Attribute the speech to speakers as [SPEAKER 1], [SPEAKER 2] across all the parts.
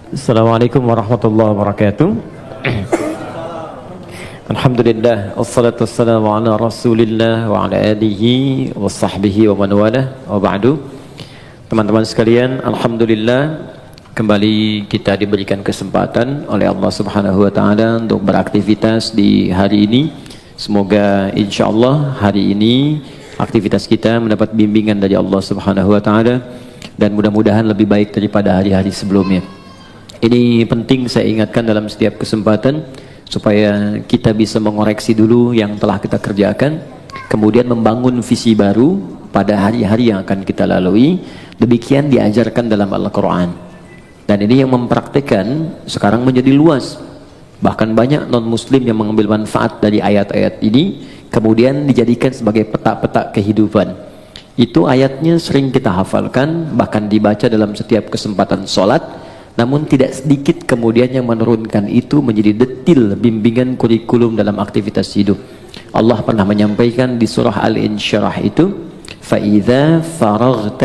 [SPEAKER 1] Assalamualaikum warahmatullahi wabarakatuh. Alhamdulillah, wassalatu wassalamu ala rasulillah wa ala alihi wa sahbihi wa man walah, wa ba'du. Teman-teman sekalian, alhamdulillah kembali kita diberikan kesempatan oleh Allah Subhanahu wa taala untuk beraktivitas di hari ini. Semoga insyaallah hari ini aktivitas kita mendapat bimbingan dari Allah Subhanahu wa taala dan mudah-mudahan lebih baik daripada hari-hari sebelumnya. Ini penting saya ingatkan dalam setiap kesempatan supaya kita bisa mengoreksi dulu yang telah kita kerjakan, kemudian membangun visi baru pada hari-hari yang akan kita lalui. Demikian diajarkan dalam Al-Quran, dan ini yang mempraktikkan sekarang menjadi luas. Bahkan banyak non-muslim yang mengambil manfaat dari ayat-ayat ini kemudian dijadikan sebagai peta-peta kehidupan. Itu ayatnya sering kita hafalkan, bahkan dibaca dalam setiap kesempatan sholat. Namun tidak sedikit kemudian yang menurunkan itu menjadi detil bimbingan kurikulum dalam aktivitas hidup. Allah pernah menyampaikan di surah Al-Insyirah itu, فَإِذَا فَرَغْتَ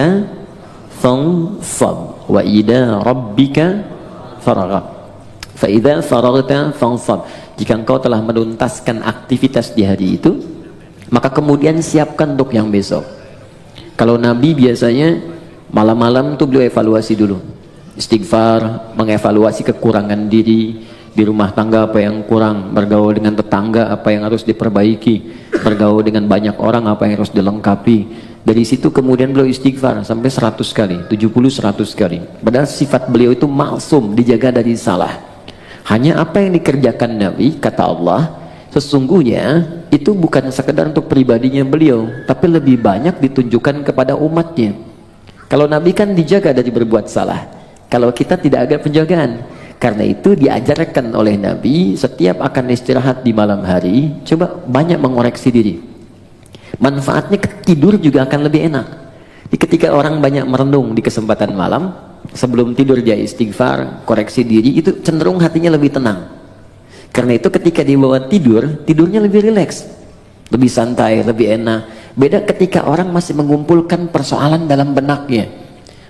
[SPEAKER 1] فَانْصَبْ وَإِلَى رَبِّكَ فَرَغَبْ. فَإِذَا فَرَغْتَ فَانْصَبْ. Jika engkau telah menuntaskan aktivitas di hari itu, maka kemudian siapkan untuk yang besok. Kalau Nabi biasanya malam-malam tuh beliau evaluasi dulu, istighfar, mengevaluasi kekurangan diri di rumah tangga, apa yang kurang, bergaul dengan tetangga apa yang harus diperbaiki, bergaul dengan banyak orang apa yang harus dilengkapi. Dari situ kemudian beliau istighfar sampai 100 kali, 70-100 kali. Padahal sifat beliau itu maksum, dijaga dari salah. Hanya apa yang dikerjakan Nabi, kata Allah, sesungguhnya itu bukan sekedar untuk pribadinya beliau, tapi lebih banyak ditunjukkan kepada umatnya. Kalau Nabi kan dijaga dari berbuat salah, kalau kita tidak ada penjagaan. Karena itu diajarkan oleh Nabi setiap akan istirahat di malam hari, coba banyak mengoreksi diri. Manfaatnya tidur juga akan lebih enak. Ketika orang banyak merenung di kesempatan malam, sebelum tidur dia istighfar, koreksi diri, itu cenderung hatinya lebih tenang. Karena itu ketika dibawa tidur, tidurnya lebih rileks, lebih santai, lebih enak. Beda ketika orang masih mengumpulkan persoalan dalam benaknya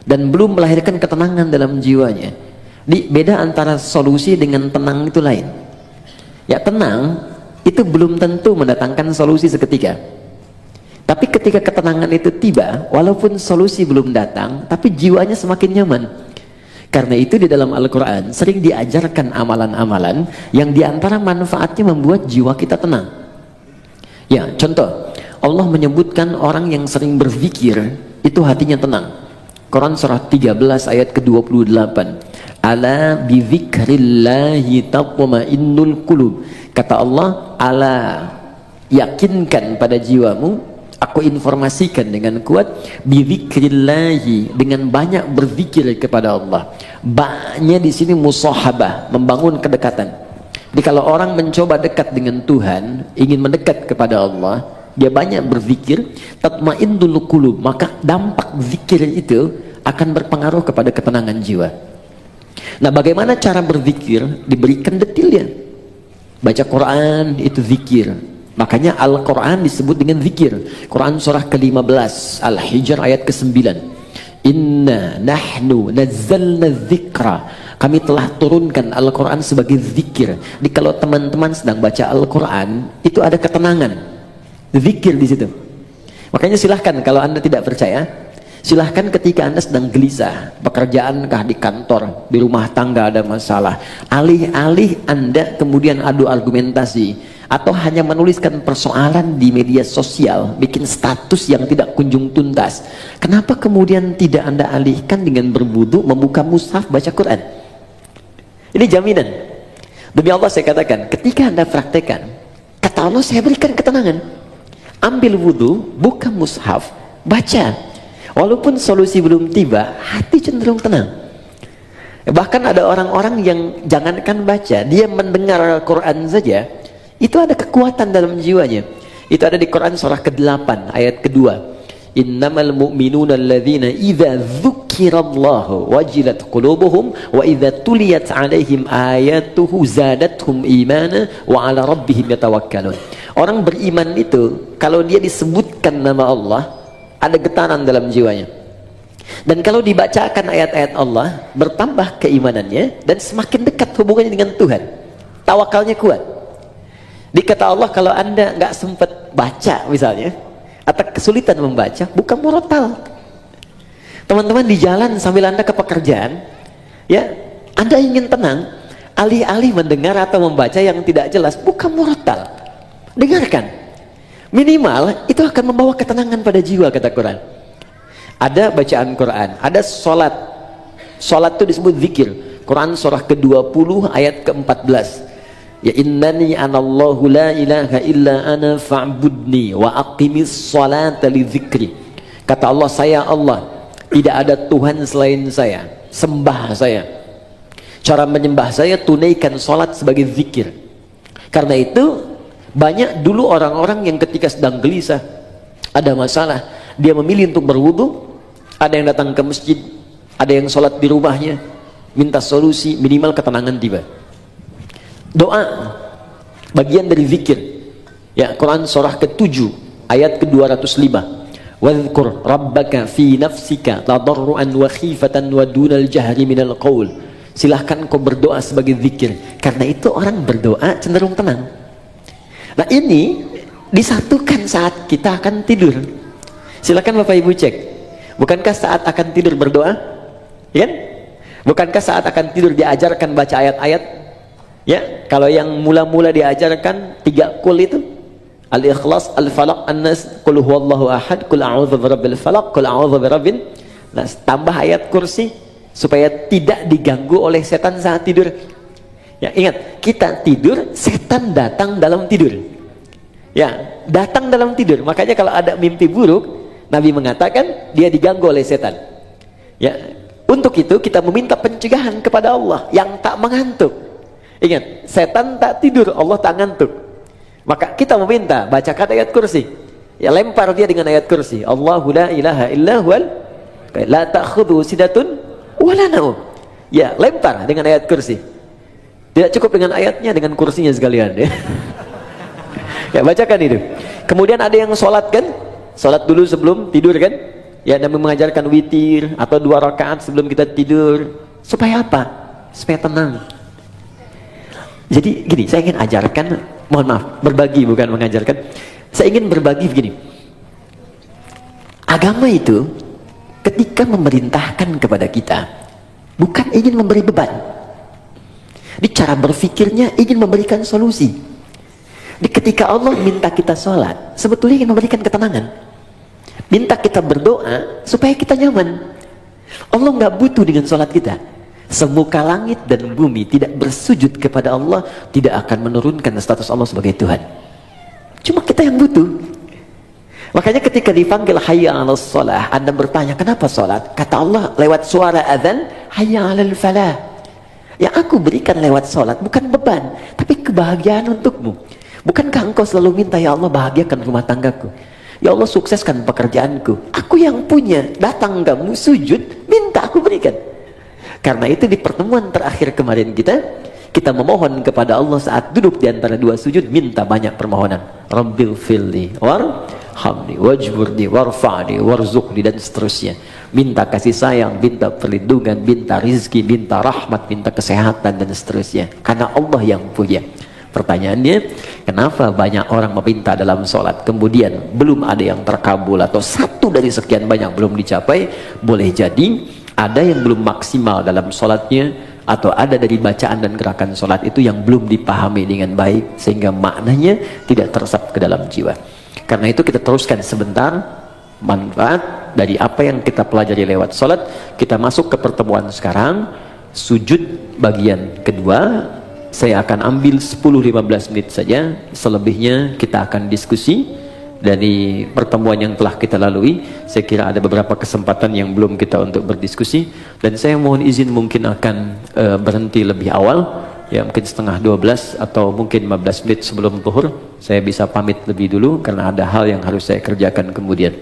[SPEAKER 1] dan belum melahirkan ketenangan dalam jiwanya. Beda antara solusi dengan tenang itu lain. Ya, tenang itu belum tentu mendatangkan solusi seketika. Tapi ketika ketenangan itu tiba, walaupun solusi belum datang, tapi jiwanya semakin nyaman. Karena itu di dalam Al-Quran sering diajarkan amalan-amalan yang diantara manfaatnya membuat jiwa kita tenang. Ya, contoh, Allah menyebutkan orang yang sering berzikir itu hatinya tenang. Quran surah 13 ayat ke-28. Ala bizikrillahi tatma'innul qulub. Kata Allah, ala, yakinkan pada jiwamu, aku informasikan dengan kuat, bizikrillahi, dengan banyak berzikir kepada Allah. Ba'nya di sini musahabah, membangun kedekatan. Jadi kalau orang mencoba dekat dengan Tuhan, ingin mendekat kepada Allah, dia banyak berzikir, tatmainnul qulub, maka dampak zikir itu akan berpengaruh kepada ketenangan jiwa. Nah, bagaimana cara berzikir? Diberikan detilnya. Baca Quran itu zikir. Makanya Al-Quran disebut dengan zikir. Quran surah ke-15 Al-Hijr ayat ke-9. Inna nahnu nazzalna dzikra. Kami telah turunkan Al-Quran sebagai zikir. Jadi kalau teman-teman sedang baca Al-Quran, itu ada ketenangan, zikir di situ. Makanya silahkan kalau Anda tidak percaya, silahkan ketika Anda sedang gelisah, pekerjaankah di kantor, di rumah tangga ada masalah, alih-alih Anda kemudian adu argumentasi atau hanya menuliskan persoalan di media sosial, bikin status yang tidak kunjung tuntas, kenapa kemudian tidak Anda alihkan dengan berwudu, membuka mushaf, baca Quran? Ini jaminan. Demi Allah saya katakan, ketika Anda praktekkan, kata Allah saya berikan ketenangan. Ambil wudu, buka mushaf, baca. Walaupun solusi belum tiba, hati cenderung tenang. Bahkan ada orang-orang yang jangankan baca, dia mendengar Al-Quran saja, itu ada kekuatan dalam jiwanya. Itu ada di Quran surah ke-8 ayat kedua. Innamal mu'minuna alladzina idza dzukirallahu wajilat qulubuhum wa idza tuliyat alaihim ayatuhu zadatuhum imana wa ala rabbihim yatawakkalun. Orang beriman itu kalau dia disebutkan nama Allah, ada getaran dalam jiwanya. Dan kalau dibacakan ayat-ayat Allah, bertambah keimanannya dan semakin dekat hubungannya dengan Tuhan. Tawakalnya kuat. Dikata Allah, kalau anda nggak sempat baca misalnya, atau kesulitan membaca, buka murotal. Teman-teman di jalan sambil anda ke pekerjaan, ya, anda ingin tenang, alih-alih mendengar atau membaca yang tidak jelas, buka murotal. Dengarkan. Minimal itu akan membawa ketenangan pada jiwa, kata Quran. Ada bacaan Quran, ada sholat. Sholat itu disebut zikir. Quran surah ke-20 ayat ke-14. Ya innani anallahu la ilaha illa ana fa'budni wa aqimis sholata li zikri. Kata Allah, saya Allah, tidak ada Tuhan selain saya, sembah saya. Cara menyembah saya, tunaikan sholat sebagai zikir. Karena itu banyak dulu orang-orang yang ketika sedang gelisah, ada masalah, dia memilih untuk berwudu. Ada yang datang ke masjid, ada yang sholat di rumahnya, minta solusi, minimal ketenangan tiba. Doa bagian dari zikir. Ya, Quran surah ke-7 ayat ke-205. Wadhkur rabbaka fi nafsika tadarruan wa khifatan wa dunal jahri minal qaul. Silahkan kau berdoa sebagai zikir. Karena itu orang berdoa cenderung tenang. Nah, ini disatukan saat kita akan tidur. Silakan Bapak Ibu cek. Bukankah saat akan tidur berdoa? Ya? Bukankah saat akan tidur diajarkan baca ayat-ayat? Ya, kalau yang mula-mula diajarkan 3 kul itu, Al-Ikhlas, Al-Falaq, An-Nas, Qul huwallahu ahad, Qul a'udzu birabbil falaq, Qul a'udzu birabbin nas. Tambah ayat kursi supaya tidak diganggu oleh setan saat tidur. Ya, ingat, kita tidur, setan datang dalam tidur. Ya, datang dalam tidur. Makanya kalau ada mimpi buruk, Nabi mengatakan dia diganggu oleh setan. Ya, untuk itu kita meminta pencegahan kepada Allah yang tak mengantuk. Ingat, setan tak tidur, Allah tak ngantuk. Maka kita meminta bacakan ayat kursi. Ya, lempar dia dengan ayat kursi. Allahu la ilaha illa huwal la ta'khudhu sidatun wala naum. Ya, lempar dengan ayat kursi. Tidak cukup dengan ayatnya, dengan kursinya sekalian ya. Ya, bacakan itu. Kemudian ada yang sholat kan? Sholat dulu sebelum tidur kan? Ya, Nabi mengajarkan witir atau 2 rakaat sebelum kita tidur. Supaya apa? Supaya tenang. Jadi gini, saya ingin ajarkan, mohon maaf, berbagi bukan mengajarkan. Saya ingin berbagi begini. Agama itu ketika memerintahkan kepada kita, bukan ingin memberi beban. Di cara berfikirnya ingin memberikan solusi. Di ketika Allah minta kita sholat, sebetulnya ingin memberikan ketenangan. Minta kita berdoa supaya kita nyaman. Allah nggak butuh dengan sholat kita. Semuka langit dan bumi tidak bersujud kepada Allah, tidak akan menurunkan status Allah sebagai Tuhan. Cuma kita yang butuh. Makanya ketika dipanggil hayya 'alas shalah, Anda bertanya kenapa sholat? Kata Allah lewat suara azan, hayya 'alal falah. Yang aku berikan lewat sholat bukan beban, tapi kebahagiaan untukmu. Bukankah engkau selalu minta, ya Allah bahagiakan rumah tanggaku, ya Allah sukseskan pekerjaanku? Aku yang punya, datang kamu sujud, minta aku berikan. Karena itu di pertemuan terakhir kemarin kita memohon kepada Allah saat duduk di antara 2 sujud, minta banyak permohonan. Rabbil filli warhamni wajburni warfa'ni warzuqni, dan seterusnya. Minta kasih sayang, minta perlindungan, minta rizki, minta rahmat, minta kesehatan, dan seterusnya. Karena Allah yang punya. Pertanyaannya, kenapa banyak orang meminta dalam sholat kemudian belum ada yang terkabul, atau 1 dari sekian banyak belum dicapai? Boleh jadi ada yang belum maksimal dalam sholatnya, atau ada dari bacaan dan gerakan sholat itu yang belum dipahami dengan baik, sehingga maknanya tidak teresap ke dalam jiwa. Karena itu kita teruskan sebentar manfaat dari apa yang kita pelajari lewat sholat. Kita masuk ke pertemuan sekarang, sujud bagian kedua. Saya akan ambil 10-15 menit saja, selebihnya kita akan diskusi dari pertemuan yang telah kita lalui. Saya kira ada beberapa kesempatan yang belum kita untuk berdiskusi, dan saya mohon izin mungkin akan berhenti lebih awal, ya mungkin setengah 12 atau mungkin 15 menit sebelum zuhur. Saya bisa pamit lebih dulu karena ada hal yang harus saya kerjakan kemudian.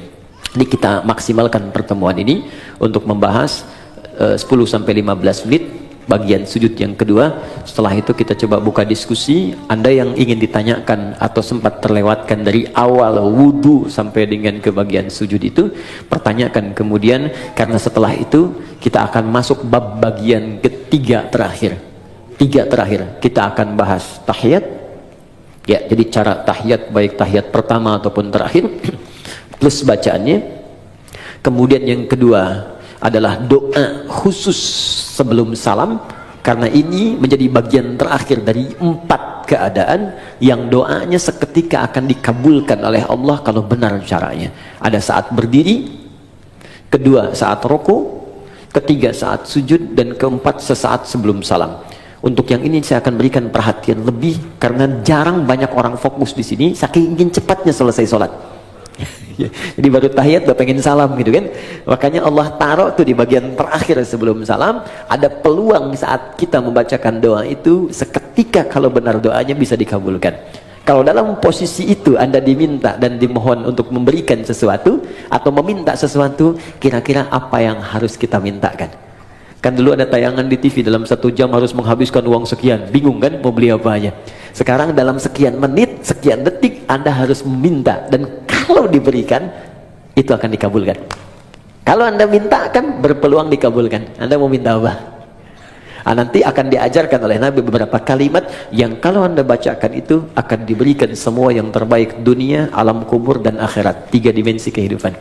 [SPEAKER 1] Jadi kita maksimalkan pertemuan ini untuk membahas 10-15 menit bagian sujud yang kedua. Setelah itu kita coba buka diskusi. Anda yang ingin ditanyakan atau sempat terlewatkan dari awal wudhu sampai dengan ke bagian sujud itu, pertanyakan kemudian, karena setelah itu kita akan masuk bab bagian ketiga terakhir. Tiga terakhir kita akan bahas tahiyat ya, jadi cara tahiyat, baik tahiyat pertama ataupun terakhir plus bacaannya. Kemudian yang kedua adalah doa khusus sebelum salam, karena ini menjadi bagian terakhir dari 4 keadaan yang doanya seketika akan dikabulkan oleh Allah kalau benar caranya. Ada saat berdiri, kedua saat rukuk, ketiga saat sujud, dan keempat sesaat sebelum salam. Untuk yang ini saya akan berikan perhatian lebih karena jarang banyak orang fokus di sini, saking ingin cepatnya selesai sholat. Jadi baru tahiyat udah pengen salam gitu kan. Makanya Allah taruh tuh di bagian terakhir sebelum salam, ada peluang saat kita membacakan doa itu seketika kalau benar doanya bisa dikabulkan. Kalau dalam posisi itu Anda diminta dan dimohon untuk memberikan sesuatu atau meminta sesuatu, kira-kira apa yang harus kita mintakan? Kan dulu ada tayangan di TV dalam 1 jam harus menghabiskan uang sekian, bingung kan mau beli apa aja. Sekarang dalam sekian menit, sekian detik Anda harus meminta, dan kalau diberikan itu akan dikabulkan. Kalau Anda minta kan berpeluang dikabulkan. Anda mau minta apa? Nanti akan diajarkan oleh Nabi beberapa kalimat yang kalau Anda bacakan itu akan diberikan semua yang terbaik dunia, alam kubur, dan akhirat. 3 dimensi kehidupan.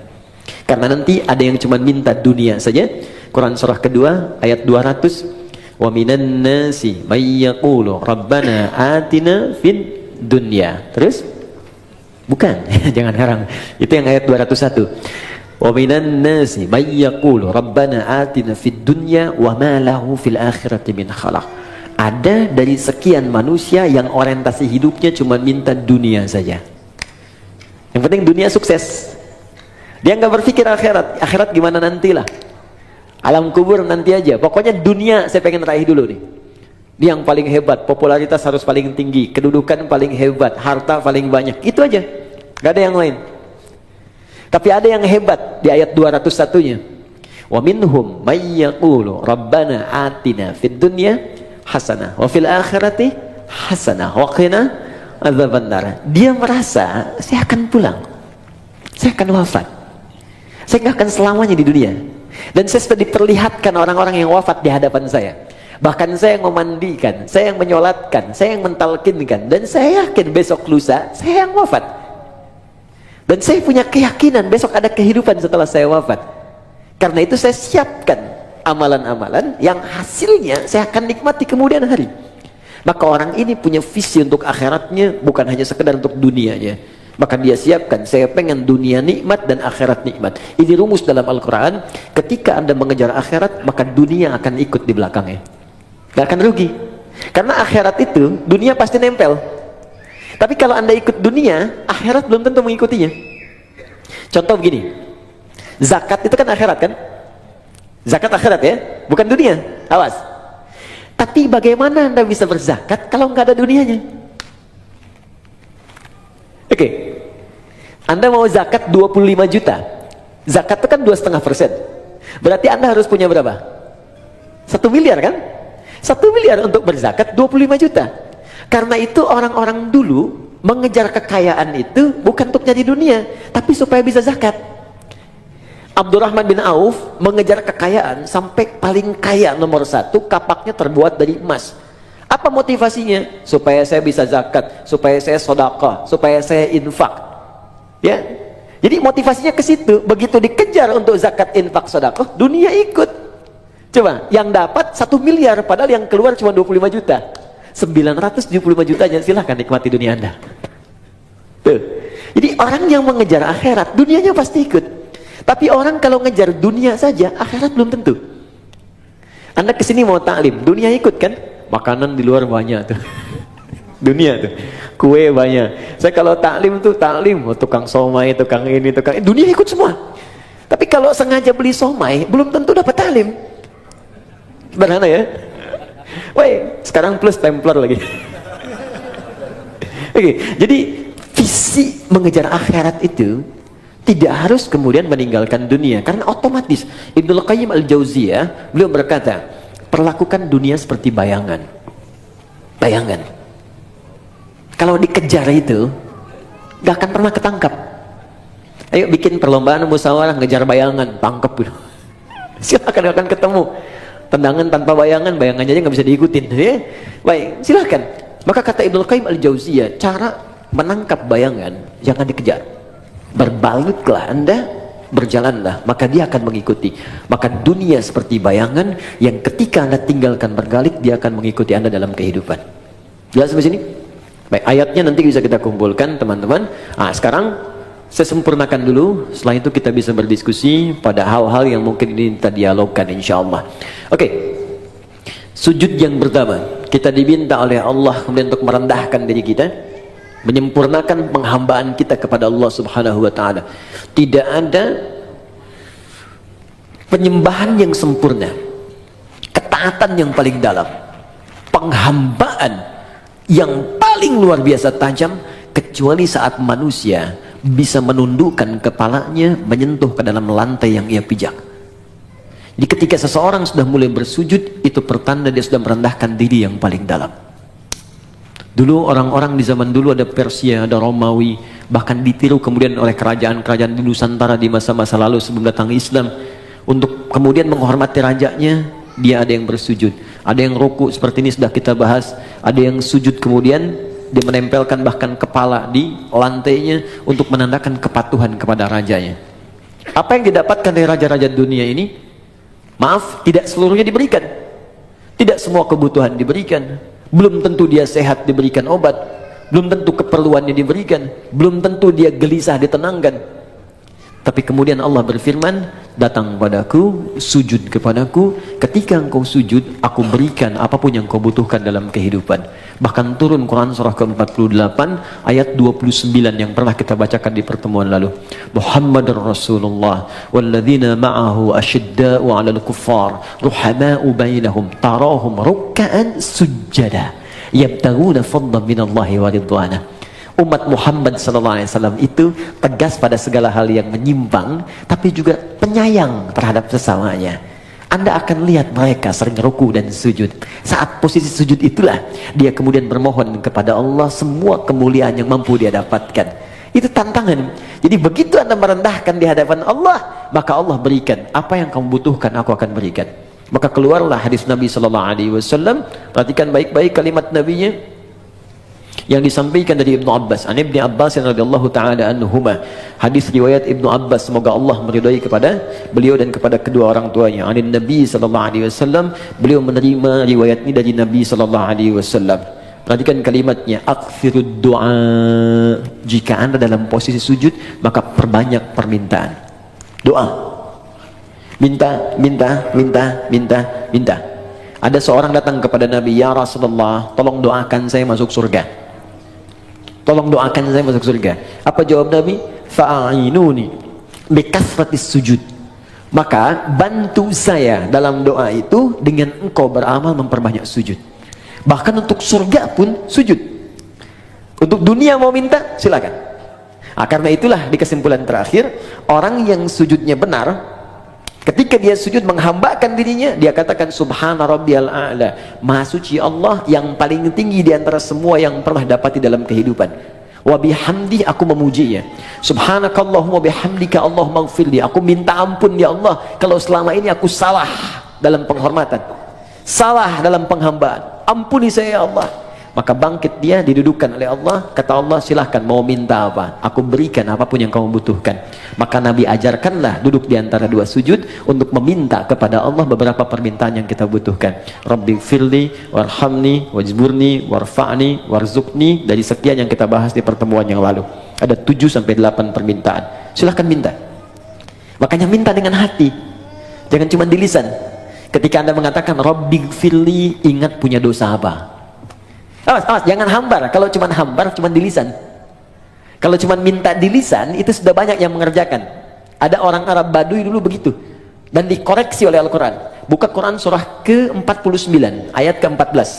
[SPEAKER 1] Karena nanti ada yang cuma minta dunia saja. Quran surah kedua ayat 200, wa minan nasi may yaqulu rabbana atina fid dunya. Terus bukan jangan ngarang, itu yang ayat 201. Wa minan nasi may yaqulu rabbana atina fid dunya wa ma lahu fil akhirati min khalaq. Ada dari sekian manusia yang orientasi hidupnya cuma minta dunia saja. Yang penting dunia sukses. Dia nggak berpikir akhirat. Akhirat gimana nantilah. Alam kubur nanti aja. Pokoknya dunia saya pengen raih dulu nih. Dia yang paling hebat, popularitas harus paling tinggi, kedudukan paling hebat, harta paling banyak. Itu aja. Gak ada yang lain. Tapi ada yang hebat di ayat 201-nya. Wa minhum may yaqulu rabbana atina fid dunya hasanah wa fil akhirati hasanah wa qina adzabannar. Dia merasa saya akan pulang. Saya akan wafat. Saya nggak akan selamanya di dunia. Dan saya sudah diperlihatkan orang-orang yang wafat di hadapan saya. Bahkan saya yang memandikan, saya yang menyolatkan, saya yang mentalkinkan, dan saya yakin besok lusa saya yang wafat. Dan saya punya keyakinan besok ada kehidupan setelah saya wafat. Karena itu saya siapkan amalan-amalan yang hasilnya saya akan nikmati kemudian hari. Maka orang ini punya visi untuk akhiratnya, bukan hanya sekedar untuk dunianya. Maka dia siapkan, saya pengen dunia nikmat dan akhirat nikmat. Ini rumus dalam Al-Quran. Ketika Anda mengejar akhirat, maka dunia akan ikut di belakangnya. Gak akan rugi. Karena akhirat itu, dunia pasti nempel. Tapi kalau Anda ikut dunia, akhirat belum tentu mengikutinya. Contoh begini, zakat itu kan akhirat kan? Zakat akhirat ya, bukan dunia. Awas. Tapi bagaimana Anda bisa berzakat kalau nggak ada dunianya? Oke, Anda mau zakat 25 juta. Zakat itu kan 2,5%. Berarti Anda harus punya berapa? 1 miliar kan? 1 miliar untuk berzakat 25 juta. Karena itu orang-orang dulu mengejar kekayaan itu bukan untuk jadi dunia, tapi supaya bisa zakat. Abdurrahman bin Auf mengejar kekayaan sampai paling kaya nomor 1, kapaknya terbuat dari emas. Apa motivasinya? Supaya saya bisa zakat, supaya saya sedekah, supaya saya infak. Ya. Jadi motivasinya ke situ. Begitu dikejar untuk zakat, infak, sedekah, dunia ikut. Coba, yang dapat 1 miliar padahal yang keluar cuma 25 juta. 975 jutanya silahkan nikmati dunia Anda. Tuh. Jadi orang yang mengejar akhirat, dunianya pasti ikut. Tapi orang kalau ngejar dunia saja, akhirat belum tentu. Anda kesini mau taklim, dunia ikut kan? Makanan di luar banyak tuh. Dunia tuh, kue banyak. Saya kalau taklim tuh taklim, tukang somai, tukang ini, tukang ini, dunia ikut semua. Tapi kalau sengaja beli somai, belum tentu dapat taklim. Sederhana ya. Woi, sekarang plus templar lagi. Oke, jadi visi mengejar akhirat itu tidak harus kemudian meninggalkan dunia, karena otomatis. Ibnu Qayyim al-Jauziyah beliau berkata, perlakukan dunia seperti bayangan. Bayangan. Kalau dikejar itu, gak akan pernah ketangkap. Ayo bikin perlombaan musyawarah ngejar bayangan, tangkap gitu. Silakan akan ketemu. Tendangan tanpa bayangan, bayangannya aja nggak bisa diikutin. Baik, silakan. Maka kata Ibnu Qayyim al-Jauziyah, cara menangkap bayangan jangan dikejar. Berbalutlah Anda, berjalanlah, maka dia akan mengikuti. Maka dunia seperti bayangan yang ketika Anda tinggalkan bergalik, dia akan mengikuti Anda dalam kehidupan. Jelas sampai sini? Baik, ayatnya nanti bisa kita kumpulkan teman-teman. Sekarang saya sempurnakan dulu, setelah itu kita bisa berdiskusi pada hal-hal yang mungkin ini kita dialogkan insyaallah. Oke. Sujud yang pertama, kita diminta oleh Allah kemudian untuk merendahkan diri kita, menyempurnakan penghambaan kita kepada Allah Subhanahu wa taala. Tidak ada penyembahan yang sempurna, ketaatan yang paling dalam, penghambaan yang paling luar biasa tajam kecuali saat manusia bisa menundukkan kepalanya menyentuh ke dalam lantai yang ia pijak. Jadi ketika seseorang sudah mulai bersujud, itu pertanda dia sudah merendahkan diri yang paling dalam. Dulu orang-orang di zaman dulu ada Persia, ada Romawi, bahkan ditiru kemudian oleh kerajaan-kerajaan di Nusantara di masa-masa lalu sebelum datang Islam. Untuk kemudian menghormati rajanya, dia ada yang bersujud, ada yang ruku seperti ini sudah kita bahas, ada yang sujud kemudian dia menempelkan bahkan kepala di lantainya untuk menandakan kepatuhan kepada rajanya. Apa yang didapatkan dari raja-raja dunia ini? Maaf, tidak seluruhnya diberikan. Tidak semua kebutuhan diberikan. Belum tentu dia sehat diberikan obat. Belum tentu keperluannya diberikan. Belum tentu dia gelisah ditenangkan. Tapi kemudian Allah berfirman, datang padaku, sujud kepadaku, ketika engkau sujud, aku berikan apapun yang kau butuhkan dalam kehidupan. Bahkan turun Quran surah ke-48 ayat 29 yang pernah kita bacakan di pertemuan lalu. Muhammadur Rasulullah walladzina ma'ahu asyidda'u 'alal kuffar ruhama'u bainahum tarahum ruk'an sujada yabtaghuna fadlan minallahi wa ridwana. Umat Muhammad SAW itu tegas pada segala hal yang menyimpang, tapi juga penyayang terhadap sesamanya. Anda akan lihat mereka sering ruku dan sujud. Saat posisi sujud itulah dia kemudian bermohon kepada Allah semua kemuliaan yang mampu dia dapatkan. Itu tantangan. Jadi begitu Anda merendahkan di hadapan Allah, maka Allah berikan apa yang kamu butuhkan, aku akan berikan. Maka keluarlah hadis Nabi SAW. Perhatikan baik-baik kalimat Nabinya yang disampaikan dari Ibnu Abbas. An Ibnu Abbas radhiyallahu taala anhuma. Hadis riwayat Ibnu Abbas, semoga Allah meridai kepada beliau dan kepada kedua orang tuanya. An Nabi sallallahu alaihi wasallam, beliau menerima riwayat ini dari Nabi sallallahu alaihi wasallam. Perhatikan kalimatnya, aktsirud du'a. Jika Anda dalam posisi sujud, maka perbanyak permintaan. Doa. Minta, minta, minta, minta, minta. Ada seorang datang kepada Nabi, ya Rasulullah, tolong doakan saya masuk surga. Tolong doakan saya masuk surga. Apa jawab Nabi? Fa'inuni bikasratis sujud. Maka bantu saya dalam doa itu dengan engkau beramal memperbanyak sujud. Bahkan untuk surga pun sujud. Untuk dunia mau minta, silakan. Karena itulah di kesimpulan terakhir, orang yang sujudnya benar, ketika dia sujud menghambakan dirinya, dia katakan subhana rabbiyal a'la, maha suci Allah yang paling tinggi di antara semua yang pernah dapati dalam kehidupan. Wa bihamdi, aku memujinya. Subhanakallahumma bihamdika Allahumma ighfirli, aku minta ampun ya Allah kalau selama ini aku salah dalam penghormatan, salah dalam penghambaan, ampuni saya ya Allah. Maka bangkit dia, didudukkan oleh Allah. Kata Allah, silahkan mau minta apa, aku berikan apapun yang kamu butuhkan. Maka Nabi ajarkanlah duduk di antara dua sujud untuk meminta kepada Allah beberapa permintaan yang kita butuhkan. Rabbi firli warhamni wajburni warfa'ni warzuqni. Dari sekian yang kita bahas di pertemuan yang lalu, ada 7-8 permintaan. Silahkan minta. Makanya minta dengan hati, jangan cuma di lisan. Ketika Anda mengatakan Rabbi firli, ingat punya dosa apa. Awas, jangan hambar. Kalau cuma hambar, cuma di lisan. Kalau cuma minta di lisan, itu sudah banyak yang mengerjakan. Ada orang Arab Baduy dulu begitu, dan dikoreksi oleh Al-Quran. Buka Quran surah ke-49 ayat ke-14.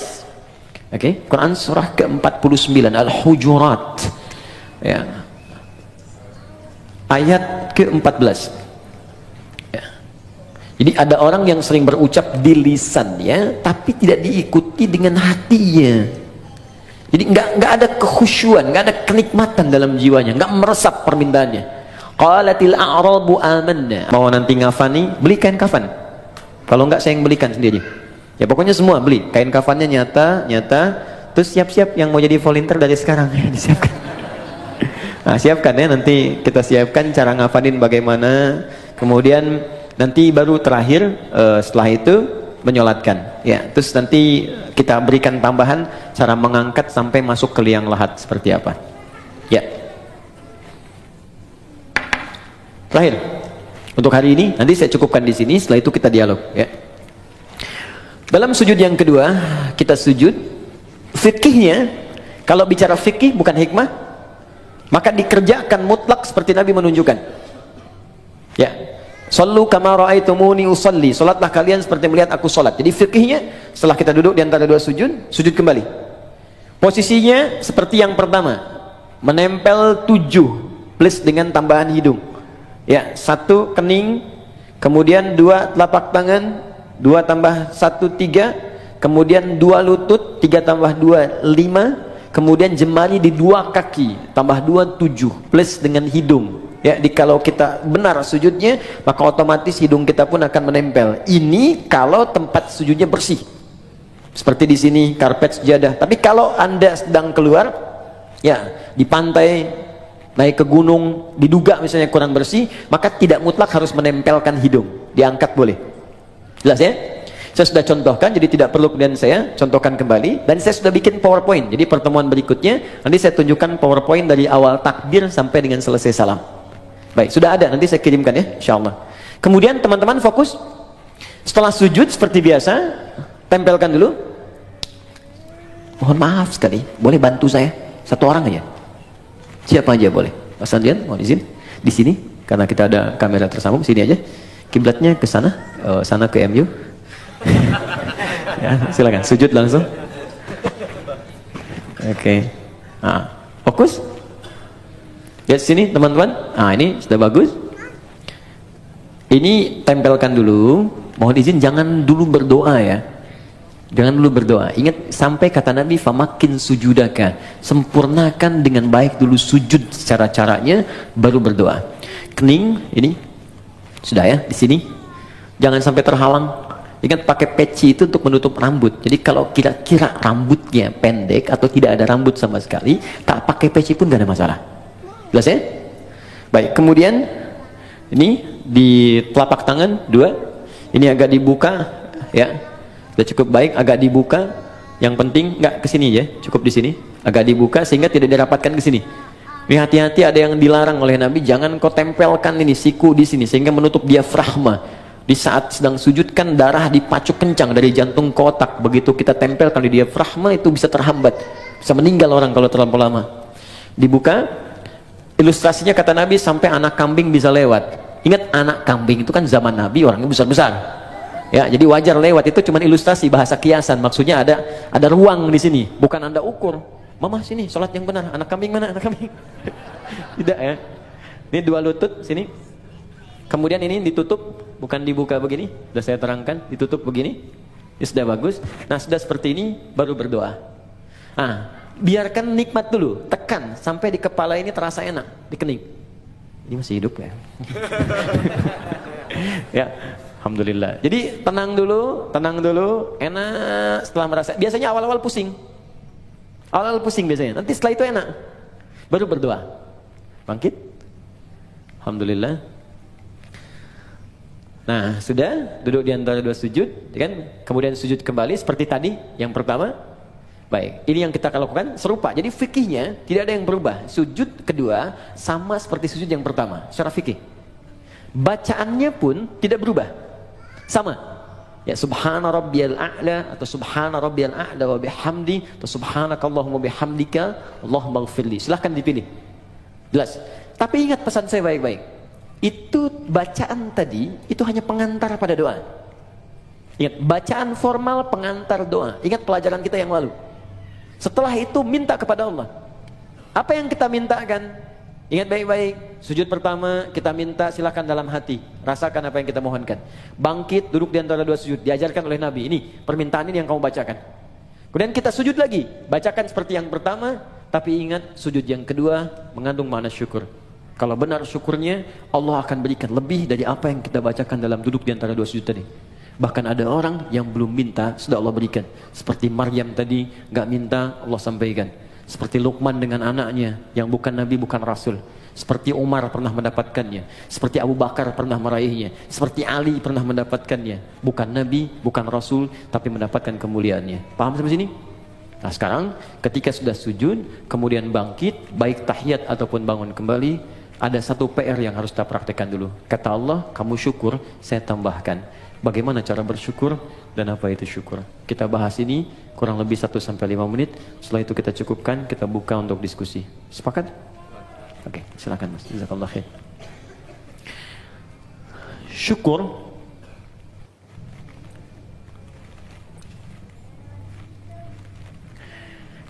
[SPEAKER 1] Oke, Quran surah ke-49 Al-Hujurat ya. Ayat ke-14 ya. Jadi ada orang yang sering berucap di lisannya, tapi tidak diikuti dengan hatinya. Jadi nggak ada kekhusyuan, nggak ada kenikmatan dalam jiwanya, nggak meresap permintaannya. Qalatil a'rabu amanna. Mau nanti ngafani, beli kain kafan. Kalau nggak saya yang belikan sendiri. Ya pokoknya semua beli. Kain kafannya nyata. Terus siap-siap yang mau jadi volunteer dari sekarang ya disiapkan. Nah, siapkan ya, nanti kita siapkan cara ngafanin bagaimana. Kemudian nanti baru terakhir setelah itu menyolatkan ya, terus nanti kita berikan tambahan cara mengangkat sampai masuk ke liang lahat seperti apa ya. Terakhir untuk hari ini, nanti saya cukupkan di sini, setelah itu kita dialog ya. Dalam sujud yang kedua kita sujud, fikihnya kalau bicara fikih bukan hikmah, maka dikerjakan mutlak seperti Nabi menunjukkan ya. Sallu kama ra'aitumuni usalli. Salatlah kalian seperti melihat aku salat. Jadi fikihnya setelah kita duduk di antara dua sujud, sujud kembali. Posisinya seperti yang pertama, menempel 7 plus dengan tambahan hidung. Ya, 1 kening, kemudian 2 telapak tangan, 2 tambah 1 3, kemudian 2 lutut, 3 tambah 2 5, kemudian jemari di 2 kaki, tambah 2 7 plus dengan hidung. Ya, kalau kita benar sujudnya, maka otomatis hidung kita pun akan menempel. Ini kalau tempat sujudnya bersih. Seperti di sini karpet sejadah. Tapi kalau Anda sedang keluar, ya di pantai, naik ke gunung, diduga misalnya kurang bersih, maka tidak mutlak harus menempelkan hidung. Diangkat boleh. Jelas ya? Saya sudah contohkan, jadi tidak perlu kemudian saya contohkan kembali. Dan saya sudah bikin PowerPoint. Jadi pertemuan berikutnya nanti saya tunjukkan PowerPoint dari awal takbir sampai dengan selesai salam. Baik, sudah ada, nanti saya kirimkan ya, insyaallah. Kemudian teman-teman fokus, setelah sujud seperti biasa, tempelkan dulu. Mohon maaf sekali, boleh bantu saya? 1 orang aja. Siapa aja boleh. Mas Andrian, mohon izin. Di sini, karena kita ada kamera tersambung, sini aja. Kiblatnya ke sana, sana ke MU. Ya, silakan, sujud langsung. Oke. Nah, fokus. Lihat sini teman-teman, nah ini sudah bagus. Ini tempelkan dulu. Mohon izin jangan dulu berdoa ya. Jangan dulu berdoa. Ingat sampai kata Nabi, famakin sujudaka. Sempurnakan dengan baik dulu sujud secara caranya, baru berdoa. Kening ini sudah ya di sini. Jangan sampai terhalang. Ingat pakai peci itu untuk menutup rambut. Jadi kalau kira-kira rambutnya pendek atau tidak ada rambut sama sekali, tak pakai peci pun gak ada masalah. Jelas ya? Baik, kemudian ini di telapak tangan 2, ini agak dibuka ya, sudah cukup baik, agak dibuka. Yang penting nggak ke sini ya, cukup di sini, agak dibuka sehingga tidak dirapatkan ke sini. Ini hati-hati, ada yang dilarang oleh Nabi, jangan kau tempelkan ini siku di sini sehingga menutup diafragma. Di saat sedang sujud kan darah dipacu kencang dari jantung ke otak, begitu kita tempelkan di diafragma itu bisa terhambat, bisa meninggal orang kalau terlalu lama. Dibuka. Ilustrasinya kata Nabi sampai anak kambing bisa lewat. Ingat anak kambing itu kan zaman Nabi orangnya besar-besar. Ya, jadi wajar lewat, itu cuma ilustrasi bahasa kiasan. Maksudnya ada ruang di sini, bukan Anda ukur. Mama sini sholat yang benar, anak kambing mana anak kambing? Tidak ya. Ini 2 lutut sini. Kemudian ini ditutup, bukan dibuka begini. Sudah saya terangkan, ditutup begini. Ini sudah bagus. Nah, sudah seperti ini baru berdoa. Ah, biarkan nikmat dulu, tekan sampai di kepala ini terasa enak, di kening. Ini masih hidup ya? Ya, alhamdulillah. Jadi tenang dulu, enak. Setelah merasa, biasanya awal-awal pusing, biasanya. Nanti setelah itu enak, baru berdoa. Bangkit, alhamdulillah. Nah, sudah duduk di antara 2 sujud, kan? Kemudian sujud kembali seperti tadi yang pertama. Baik, ini yang kita lakukan serupa. Jadi fikihnya tidak ada yang berubah. Sujud kedua sama seperti sujud yang pertama secara fikih. Bacaannya pun tidak berubah. Sama. Ya, subhana rabbiyal a'la atau subhana rabbiyal a'la wa bihamdi atau subhanakallahumma bihamdika Allahumma ighfirli. Silahkan dipilih. Jelas. Tapi ingat pesan saya baik-baik. Itu bacaan tadi itu hanya pengantar pada doa. Ingat, bacaan formal pengantar doa. Ingat pelajaran kita yang lalu. Setelah itu minta kepada Allah. Apa yang kita mintakan? Ingat baik-baik, sujud pertama kita minta silakan dalam hati, rasakan apa yang kita mohonkan. Bangkit, duduk di antara dua sujud, diajarkan oleh Nabi. Ini permintaan ini yang kamu bacakan. Kemudian kita sujud lagi, bacakan seperti yang pertama, tapi ingat sujud yang kedua mengandung makna syukur. Kalau benar syukurnya, Allah akan berikan lebih dari apa yang kita bacakan dalam duduk di antara dua sujud tadi. Bahkan ada orang yang belum minta, sudah Allah berikan. Seperti Maryam tadi, gak minta, Allah sampaikan. Seperti Luqman dengan anaknya, yang bukan Nabi, bukan Rasul. Seperti Umar pernah mendapatkannya. Seperti Abu Bakar pernah meraihnya. Seperti Ali pernah mendapatkannya. Bukan Nabi, bukan Rasul, tapi mendapatkan kemuliaannya. Paham sampai sini? Nah sekarang, ketika sudah sujud, kemudian bangkit, baik tahiyat ataupun bangun kembali, ada satu PR yang harus kita praktekkan dulu. Kata Allah, kamu syukur, saya tambahkan. Bagaimana cara bersyukur dan apa itu syukur? Kita bahas ini kurang lebih 1-5 menit. Setelah itu kita cukupkan, kita buka untuk diskusi. Sepakat? Oke, silakan Mas. Jazakallah khair. Syukur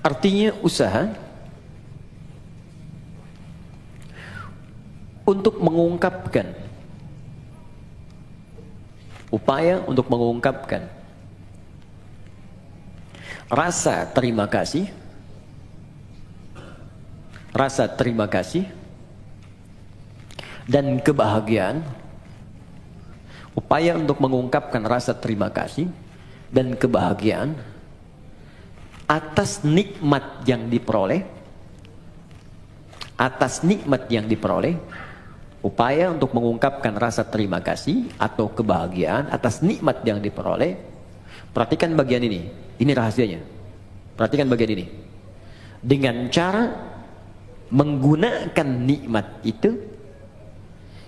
[SPEAKER 1] artinya usaha untuk mengungkapkan, upaya untuk mengungkapkan rasa terima kasih, dan kebahagiaan. Upaya untuk mengungkapkan rasa terima kasih dan kebahagiaan atas nikmat yang diperoleh, upaya untuk mengungkapkan rasa terima kasih atau kebahagiaan atas nikmat yang diperoleh. Perhatikan bagian ini rahasianya. Perhatikan bagian ini. Dengan cara menggunakan nikmat itu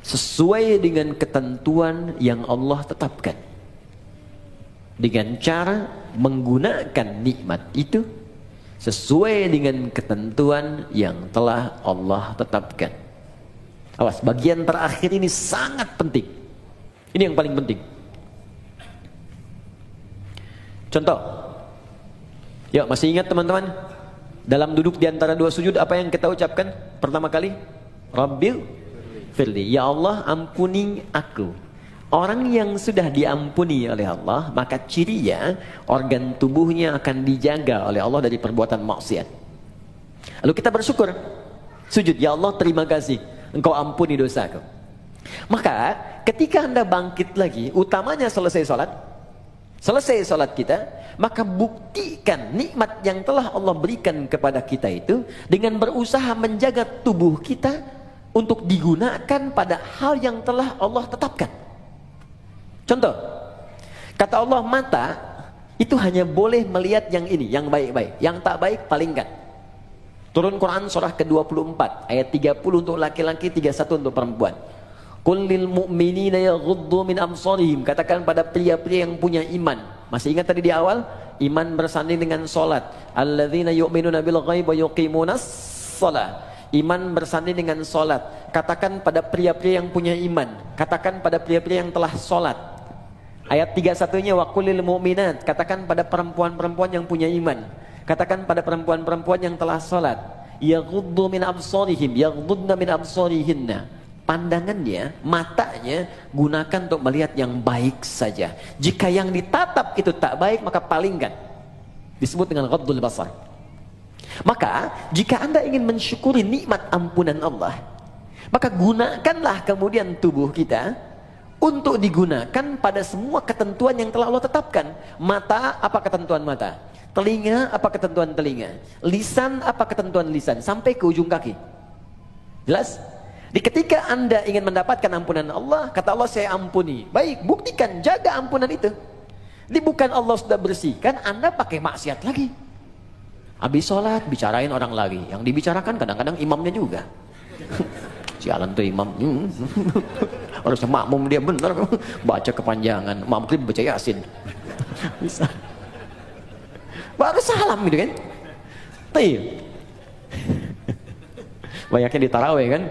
[SPEAKER 1] sesuai dengan ketentuan yang Allah tetapkan. Dengan cara menggunakan nikmat itu sesuai dengan ketentuan yang telah Allah tetapkan. Awas, bagian terakhir ini sangat penting. Ini yang paling penting. Contoh. Yuk, masih ingat teman-teman? Dalam duduk di antara dua sujud apa yang kita ucapkan pertama kali? Rabbil firli. Ya Allah, ampuni aku. Orang yang sudah diampuni oleh Allah, maka cirinya organ tubuhnya akan dijaga oleh Allah dari perbuatan maksiat. Lalu kita bersyukur. Sujud, ya Allah terima kasih, Engkau ampuni dosaku. Maka ketika Anda bangkit lagi, utamanya selesai sholat kita, maka buktikan nikmat yang telah Allah berikan kepada kita itu dengan berusaha menjaga tubuh kita untuk digunakan pada hal yang telah Allah tetapkan. Contoh, kata Allah, mata itu hanya boleh melihat yang ini, yang baik-baik, yang tak baik palingkan. Turun Quran surah ke-24 ayat 30 untuk laki-laki, 31 untuk perempuan. Qul lil mu'minina yaghuddu min absarihim. Katakan pada pria-pria yang punya iman. Masih ingat tadi di awal? Iman bersanding dengan salat. Alladzina yu'minuna bil ghaib wa yuqimunas shalah. Iman bersanding dengan salat. Katakan pada pria-pria yang punya iman. Katakan pada pria-pria yang telah salat. Ayat 31-nya wa qul lil mu'minat. Katakan pada perempuan-perempuan yang punya iman. Katakan pada perempuan-perempuan yang telah salat. Yaghuddu min absarihim, yaghuddna min absarihinna. Pandangannya, matanya gunakan untuk melihat yang baik saja. Jika yang ditatap itu tak baik, maka palingkan. Disebut dengan ghaddul basar. Maka jika Anda ingin mensyukuri nikmat ampunan Allah, maka gunakanlah kemudian tubuh kita untuk digunakan pada semua ketentuan yang telah Allah tetapkan. Mata, apa ketentuan mata? Telinga, apa ketentuan telinga? Lisan, apa ketentuan lisan? Sampai ke ujung kaki. Jelas? Di ketika Anda ingin mendapatkan ampunan Allah, kata Allah, saya ampuni. Baik, buktikan, jaga ampunan itu. Ini bukan Allah sudah bersihkan, Anda pakai maksiat lagi. Habis sholat, bicarain orang lagi. Yang dibicarakan kadang-kadang imamnya juga. Sialan tuh imam. Harusnya makmum dia benar. Baca kepanjangan, maghrib baca Yasin. Bisa. Baru salam gitu kan. Tayyib. Banyaknya di tarawih kan.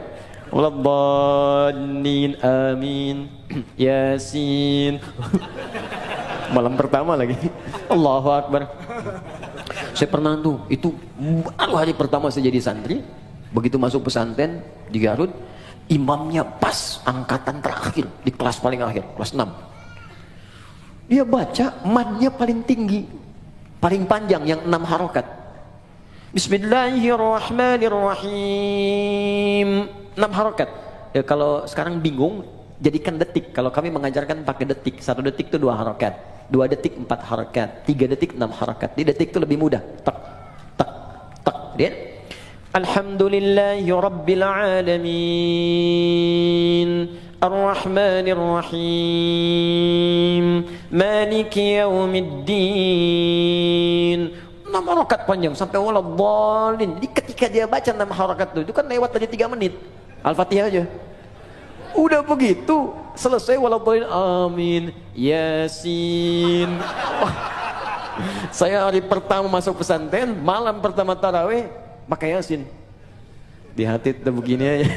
[SPEAKER 1] Waladhdallin amin. Yasin. Malam pertama lagi. Allahu Akbar. Saya pernah tuh, itu baru hari pertama saya jadi santri. Begitu masuk pesantren di Garut, imamnya pas angkatan terakhir di kelas paling akhir, kelas 6. Dia baca madnya paling tinggi, paling panjang yang 6 harokat. Bismillahirrahmanirrahim. 6 harokat. Ya, kalau sekarang bingung, jadikan detik. Kalau kami mengajarkan pakai detik. 1 detik itu 2 harokat, 2 detik 4 harokat, 3 detik 6 harokat. Di detik itu lebih mudah. Tak, tak, tak. Lihat. Alhamdulillahi Rabbil Alamin Ar-Rahmanir Rahim Maliki Yaumiddin. 6 harakat panjang sampai waladhdallin. Jadi ketika dia baca 6 harakat itu kan lewat tadi 3 menit Al-Fatihah aja. Udah begitu selesai waladhdallin amin Yasin. Saya hari pertama masuk pesantren, malam pertama tarawih pakai Yasin. Di hati udah begini aja.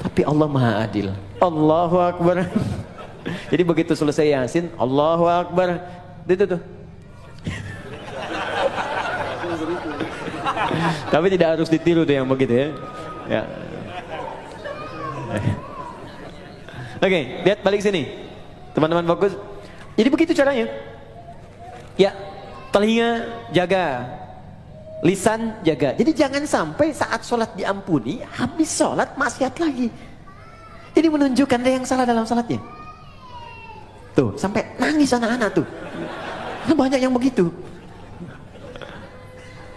[SPEAKER 1] Tapi Allah Maha Adil. Allahu Akbar. Jadi begitu selesai Yasin, Allahu Akbar. Itu tuh. Tapi tidak harus ditiru tuh yang begitu ya. Ya. Oke, lihat balik sini. Teman-teman fokus. Jadi begitu caranya. Ya, telinga jaga. Lisan jaga. Jadi jangan sampai saat sholat diampuni, habis sholat maksiat lagi. Ini menunjukkan ada yang salah dalam sholatnya. Tuh, sampai nangis anak-anak tuh. Banyak yang begitu.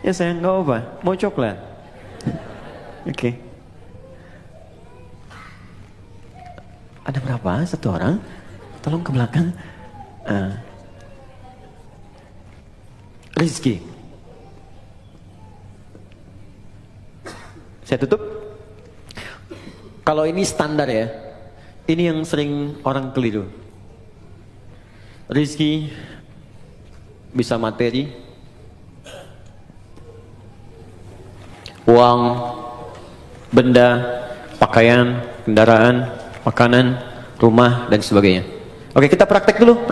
[SPEAKER 1] Ya sayang, nggak apa, mau coklat. Oke. Ada berapa? 1 orang? Tolong ke belakang. Rizki. Saya tutup. Kalau ini standar ya, ini yang sering orang keliru. Rizki bisa materi, uang, benda, pakaian, kendaraan, makanan, rumah, dan sebagainya. Oke, kita praktek dulu,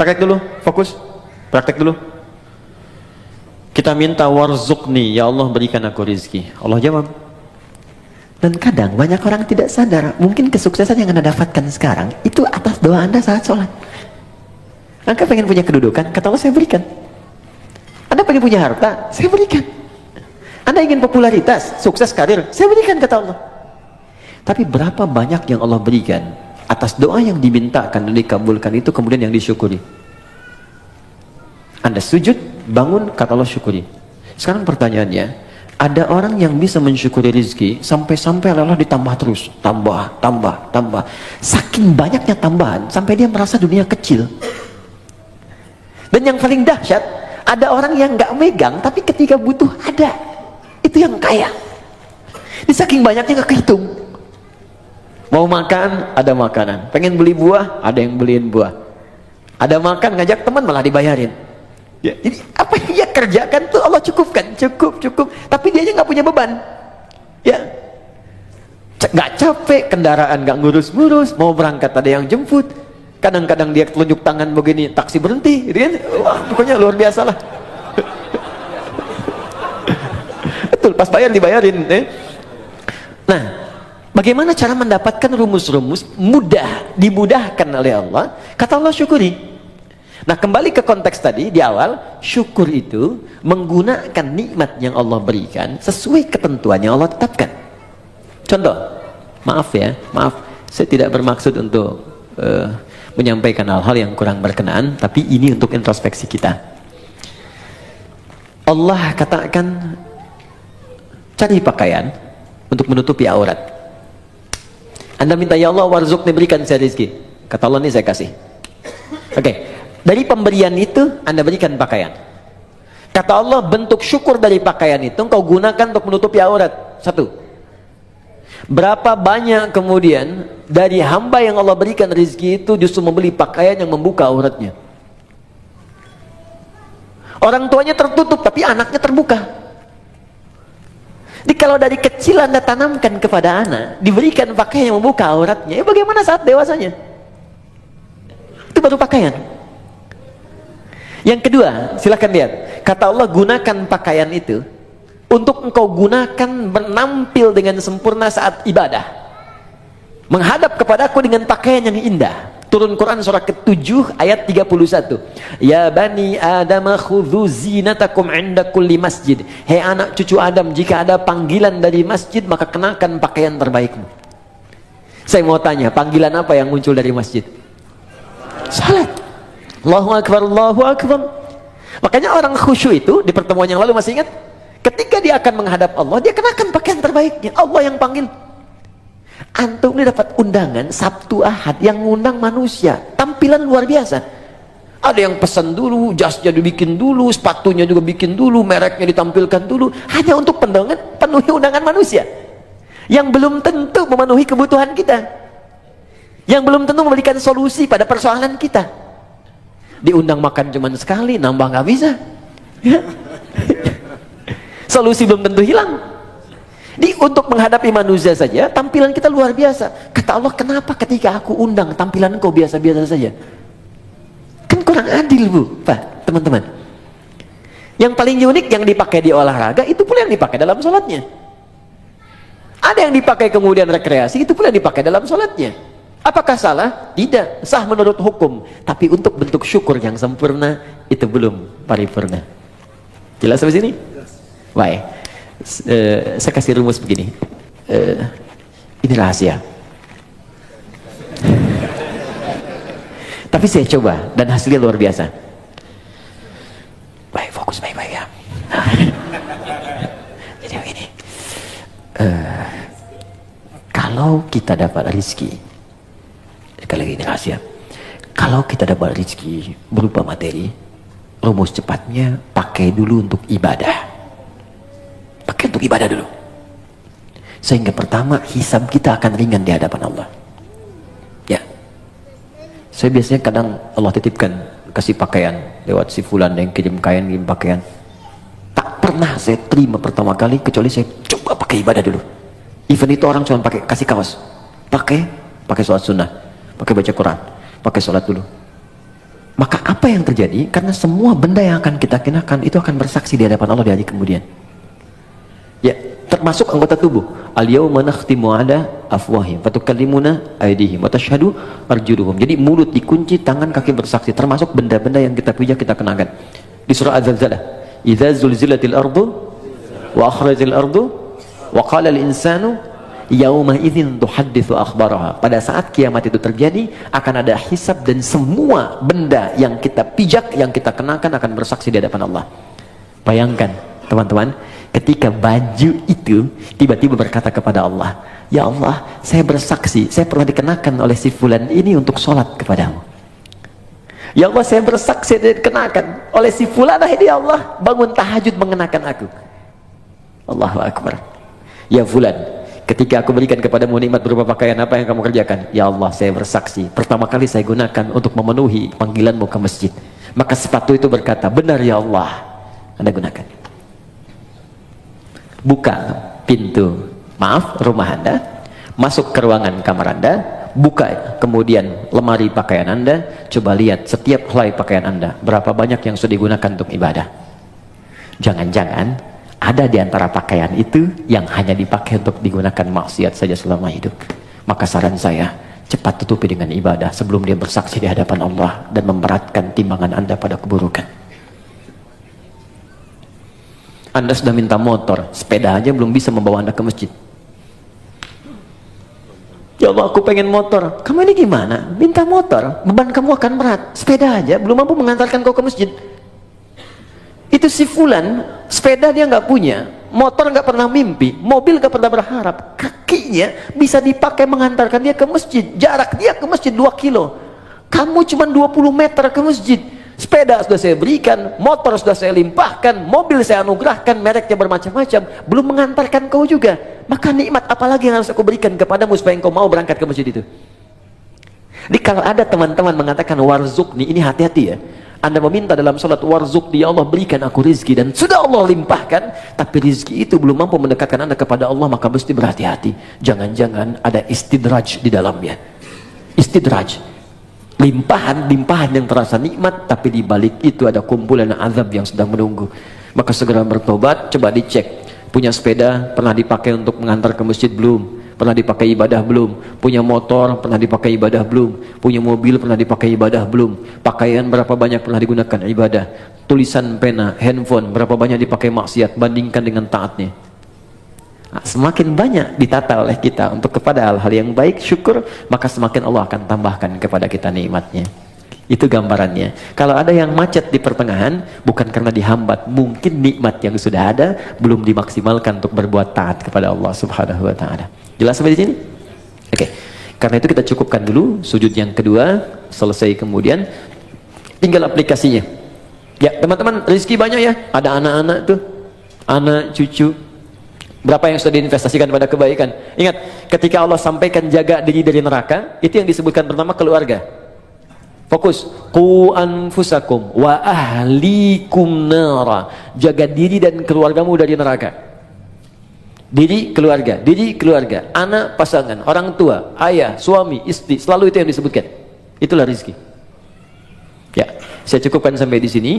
[SPEAKER 1] fokus, praktek dulu. Kita minta warzuqni, ya Allah berikan aku rizki. Allah jawab. Dan kadang banyak orang tidak sadar, mungkin kesuksesan yang Anda dapatkan sekarang itu atas doa Anda saat sholat. Anda pengen punya kedudukan, kata Allah saya berikan. Anda pengen punya harta, saya berikan. Anda ingin popularitas, sukses karir, saya berikan, kata Allah. Tapi berapa banyak yang Allah berikan atas doa yang dimintakan dan dikabulkan itu kemudian yang disyukuri. Anda sujud, bangun, kata Allah syukuri. Sekarang pertanyaannya, ada orang yang bisa mensyukuri rezeki sampai-sampai Allah ditambah terus, tambah. Saking banyaknya tambahan sampai dia merasa dunia kecil. Dan yang paling dahsyat, ada orang yang nggak megang tapi ketika butuh ada. Itu yang kaya. Di saking banyaknya nggak kehitung. Mau makan, ada makanan. Pengen beli buah, ada yang beliin buah. Ada makan, ngajak teman malah dibayarin. Ya, jadi apa yang dia kerjakan tuh Allah cukupkan, cukup. Tapi dia aja nggak punya beban, ya, nggak capek, kendaraan nggak ngurus, mau berangkat ada yang jemput. Kadang-kadang dia telunjuk tangan begini, taksi berhenti, gitu kan? Wah, pokoknya luar biasa lah. Betul, pas bayar dibayarin. Nah, bagaimana cara mendapatkan rumus-rumus dimudahkan oleh Allah? Kata Allah syukuri. Nah, kembali ke konteks tadi di awal, syukur itu menggunakan nikmat yang Allah berikan sesuai ketentuan yang Allah tetapkan. Contoh, maaf, saya tidak bermaksud untuk menyampaikan hal-hal yang kurang berkenaan, tapi ini untuk introspeksi kita. Allah katakan, cari pakaian untuk menutupi aurat. Anda minta, ya Allah warzuqni, berikan saya rezeki. Kata Allah, ini saya kasih. Oke. Dari pemberian itu Anda berikan pakaian. Kata Allah, bentuk syukur dari pakaian itu engkau gunakan untuk menutupi aurat. 1. Berapa banyak kemudian dari hamba yang Allah berikan rezeki itu justru membeli pakaian yang membuka auratnya. Orang tuanya tertutup tapi anaknya terbuka. Jadi kalau dari kecil Anda tanamkan kepada anak, diberikan pakaian yang membuka auratnya, ya bagaimana saat dewasanya? Itu baru pakaian. Yang kedua, silakan lihat. Kata Allah, gunakan pakaian itu untuk engkau gunakan menampil dengan sempurna saat ibadah, menghadap kepadaku dengan pakaian yang indah. Turun Quran surah ke-7 ayat 31. Ya bani Adam khudhu zinatakum 'inda kulli masjid. Hei anak cucu Adam, jika ada panggilan dari masjid maka kenakan pakaian terbaikmu. Saya mau tanya, panggilan apa yang muncul dari masjid? Salat. Allahu akbar, Allahu akbar. Makanya orang khusyuk itu di pertemuan yang lalu masih ingat? Ketika dia akan menghadap Allah, dia kenakan pakaian terbaiknya. Allah yang panggil. Antum ini dapat undangan Sabtu Ahad yang ngundang manusia, tampilan luar biasa. Ada yang pesan dulu, jasnya dibikin dulu, sepatunya juga bikin dulu, mereknya ditampilkan dulu, hanya untuk penuhi undangan manusia yang belum tentu memenuhi kebutuhan kita, yang belum tentu memberikan solusi pada persoalan kita. Diundang makan cuma sekali, nambah nggak bisa. Solusi belum tentu hilang. Untuk menghadapi manusia saja tampilan kita luar biasa. Kata Allah, kenapa ketika aku undang tampilan kau biasa-biasa saja? Kan kurang adil, Bu, Pak, teman-teman. Yang paling unik yang dipakai di olahraga itu pula yang dipakai dalam sholatnya. Ada yang dipakai kemudian rekreasi, itu pula yang dipakai dalam sholatnya. Apakah salah? Tidak, sah menurut hukum. Tapi untuk bentuk syukur yang sempurna itu belum paripurna. Jelas sampai sini? Baik. Saya kasih rumus begini. Ini rahasia. Tapi saya coba dan hasilnya luar biasa. Baik, fokus baik-baik ya. Jadi begini. Kalau kita dapat rezeki, sekali lagi ini rahasia. Kalau kita dapat rezeki berupa materi, rumus cepatnya pakai dulu untuk ibadah. Pakai untuk ibadah dulu, sehingga pertama hisab kita akan ringan di hadapan Allah. Ya, saya biasanya kadang Allah titipkan kasih pakaian lewat si fulan yang kirim kain, kirim pakaian. Tak pernah saya terima pertama kali kecuali saya coba pakai ibadah dulu. Even itu orang cuma pakai kasih kaos, pakai sholat sunnah, pakai baca Quran, pakai sholat dulu. Maka apa yang terjadi? Karena semua benda yang akan kita kenakan itu akan bersaksi di hadapan Allah di hari kemudian. Ya, termasuk anggota tubuh. Al-yawma nakhtimu ala afwahim wa tukallimuna aydihim wa tashhadu arjuluhum. Jadi mulut dikunci, tangan kaki bersaksi, termasuk benda-benda yang kita pijak kita kenakan. Di surah Az-Zalzalah, idza zulzilatil ardu wa akhrajal ardu wa qala al-insanu yawma idzin tuhadditsu akhbaraha. Pada saat kiamat itu terjadi akan ada hisab dan semua benda yang kita pijak, yang kita kenakan akan bersaksi di hadapan Allah. Bayangkan, teman-teman, ketika baju itu tiba-tiba berkata kepada Allah, ya Allah, saya bersaksi, saya pernah dikenakan oleh si fulan ini untuk sholat kepadamu. Ya Allah, saya bersaksi dikenakan oleh si fulan ini, ya Allah, bangun tahajud mengenakan aku. Allahu Akbar. Ya fulan, ketika aku berikan kepadamu nikmat berupa pakaian, apa yang kamu kerjakan? Ya Allah, saya bersaksi, pertama kali saya gunakan untuk memenuhi panggilanmu ke masjid. Maka sepatu itu berkata, benar ya Allah, Anda gunakan. Buka pintu, maaf, rumah Anda, masuk ke ruangan kamar Anda, buka kemudian lemari pakaian Anda, coba lihat setiap helai pakaian Anda, berapa banyak yang sudah digunakan untuk ibadah. Jangan-jangan ada di antara pakaian itu yang hanya dipakai untuk digunakan maksiat saja selama hidup. Maka saran saya, cepat tutupi dengan ibadah sebelum dia bersaksi di hadapan Allah dan memberatkan timbangan Anda pada keburukan. Anda sudah minta motor, sepeda aja belum bisa membawa Anda ke masjid. Ya Allah, aku pengen motor. Kamu ini gimana? Minta motor, beban kamu akan berat. Sepeda aja belum mampu mengantarkan kau ke masjid. Itu si fulan, sepeda dia nggak punya, motor nggak pernah mimpi, mobil nggak pernah berharap, kakinya bisa dipakai mengantarkan dia ke masjid. Jarak dia ke masjid 2 kilo. Kamu cuma 20 meter ke masjid. Sepeda sudah saya berikan, motor sudah saya limpahkan, mobil saya anugerahkan, mereknya bermacam-macam, belum mengantarkan kau juga. Maka nikmat apalagi yang harus aku berikan kepadamu supaya engkau mau berangkat ke masjid itu? Jadi kalau ada teman-teman mengatakan warzukni, ini hati-hati ya. Anda meminta dalam sholat warzukni, ya Allah berikan aku rizki, dan sudah Allah limpahkan, tapi rizki itu belum mampu mendekatkan Anda kepada Allah, maka mesti berhati-hati. Jangan-jangan ada istidraj di dalamnya. Istidraj, limpahan yang terasa nikmat, tapi di balik itu ada kumpulan azab yang sedang menunggu. Maka segera bertobat, coba dicek Punya sepeda, pernah dipakai untuk mengantar ke masjid belum? Pernah dipakai ibadah belum? Punya motor, pernah dipakai ibadah belum? Punya mobil, pernah dipakai ibadah belum? Pakaian berapa banyak pernah digunakan ibadah? Tulisan pena, handphone, berapa banyak dipakai maksiat? Bandingkan dengan taatnya. Nah, semakin banyak ditata oleh kita untuk kepada hal-hal yang baik, syukur, maka semakin Allah akan tambahkan kepada kita nikmatnya. Itu gambarannya. Kalau ada yang macet di pertengahan, bukan karena dihambat, mungkin nikmat yang sudah ada belum dimaksimalkan untuk berbuat taat kepada Allah Subhanahu wa taala. Jelas sampai di sini? Oke. Karena itu kita cukupkan dulu sujud yang kedua, selesai kemudian tinggal aplikasinya. Ya, teman-teman, rezeki banyak ya. Ada anak-anak tuh, anak cucu. Berapa yang sudah diinvestasikan pada kebaikan? Ingat, ketika Allah sampaikan jaga diri dari neraka, itu yang disebutkan pertama keluarga. Fokus, qu anfusakum wa ahlikum nara. Jaga diri dan keluargamu dari neraka. Diri keluarga, anak, pasangan, orang tua, ayah, suami, istri, selalu itu yang disebutkan. Itulah rezeki. Ya, saya cukupkan sampai di sini.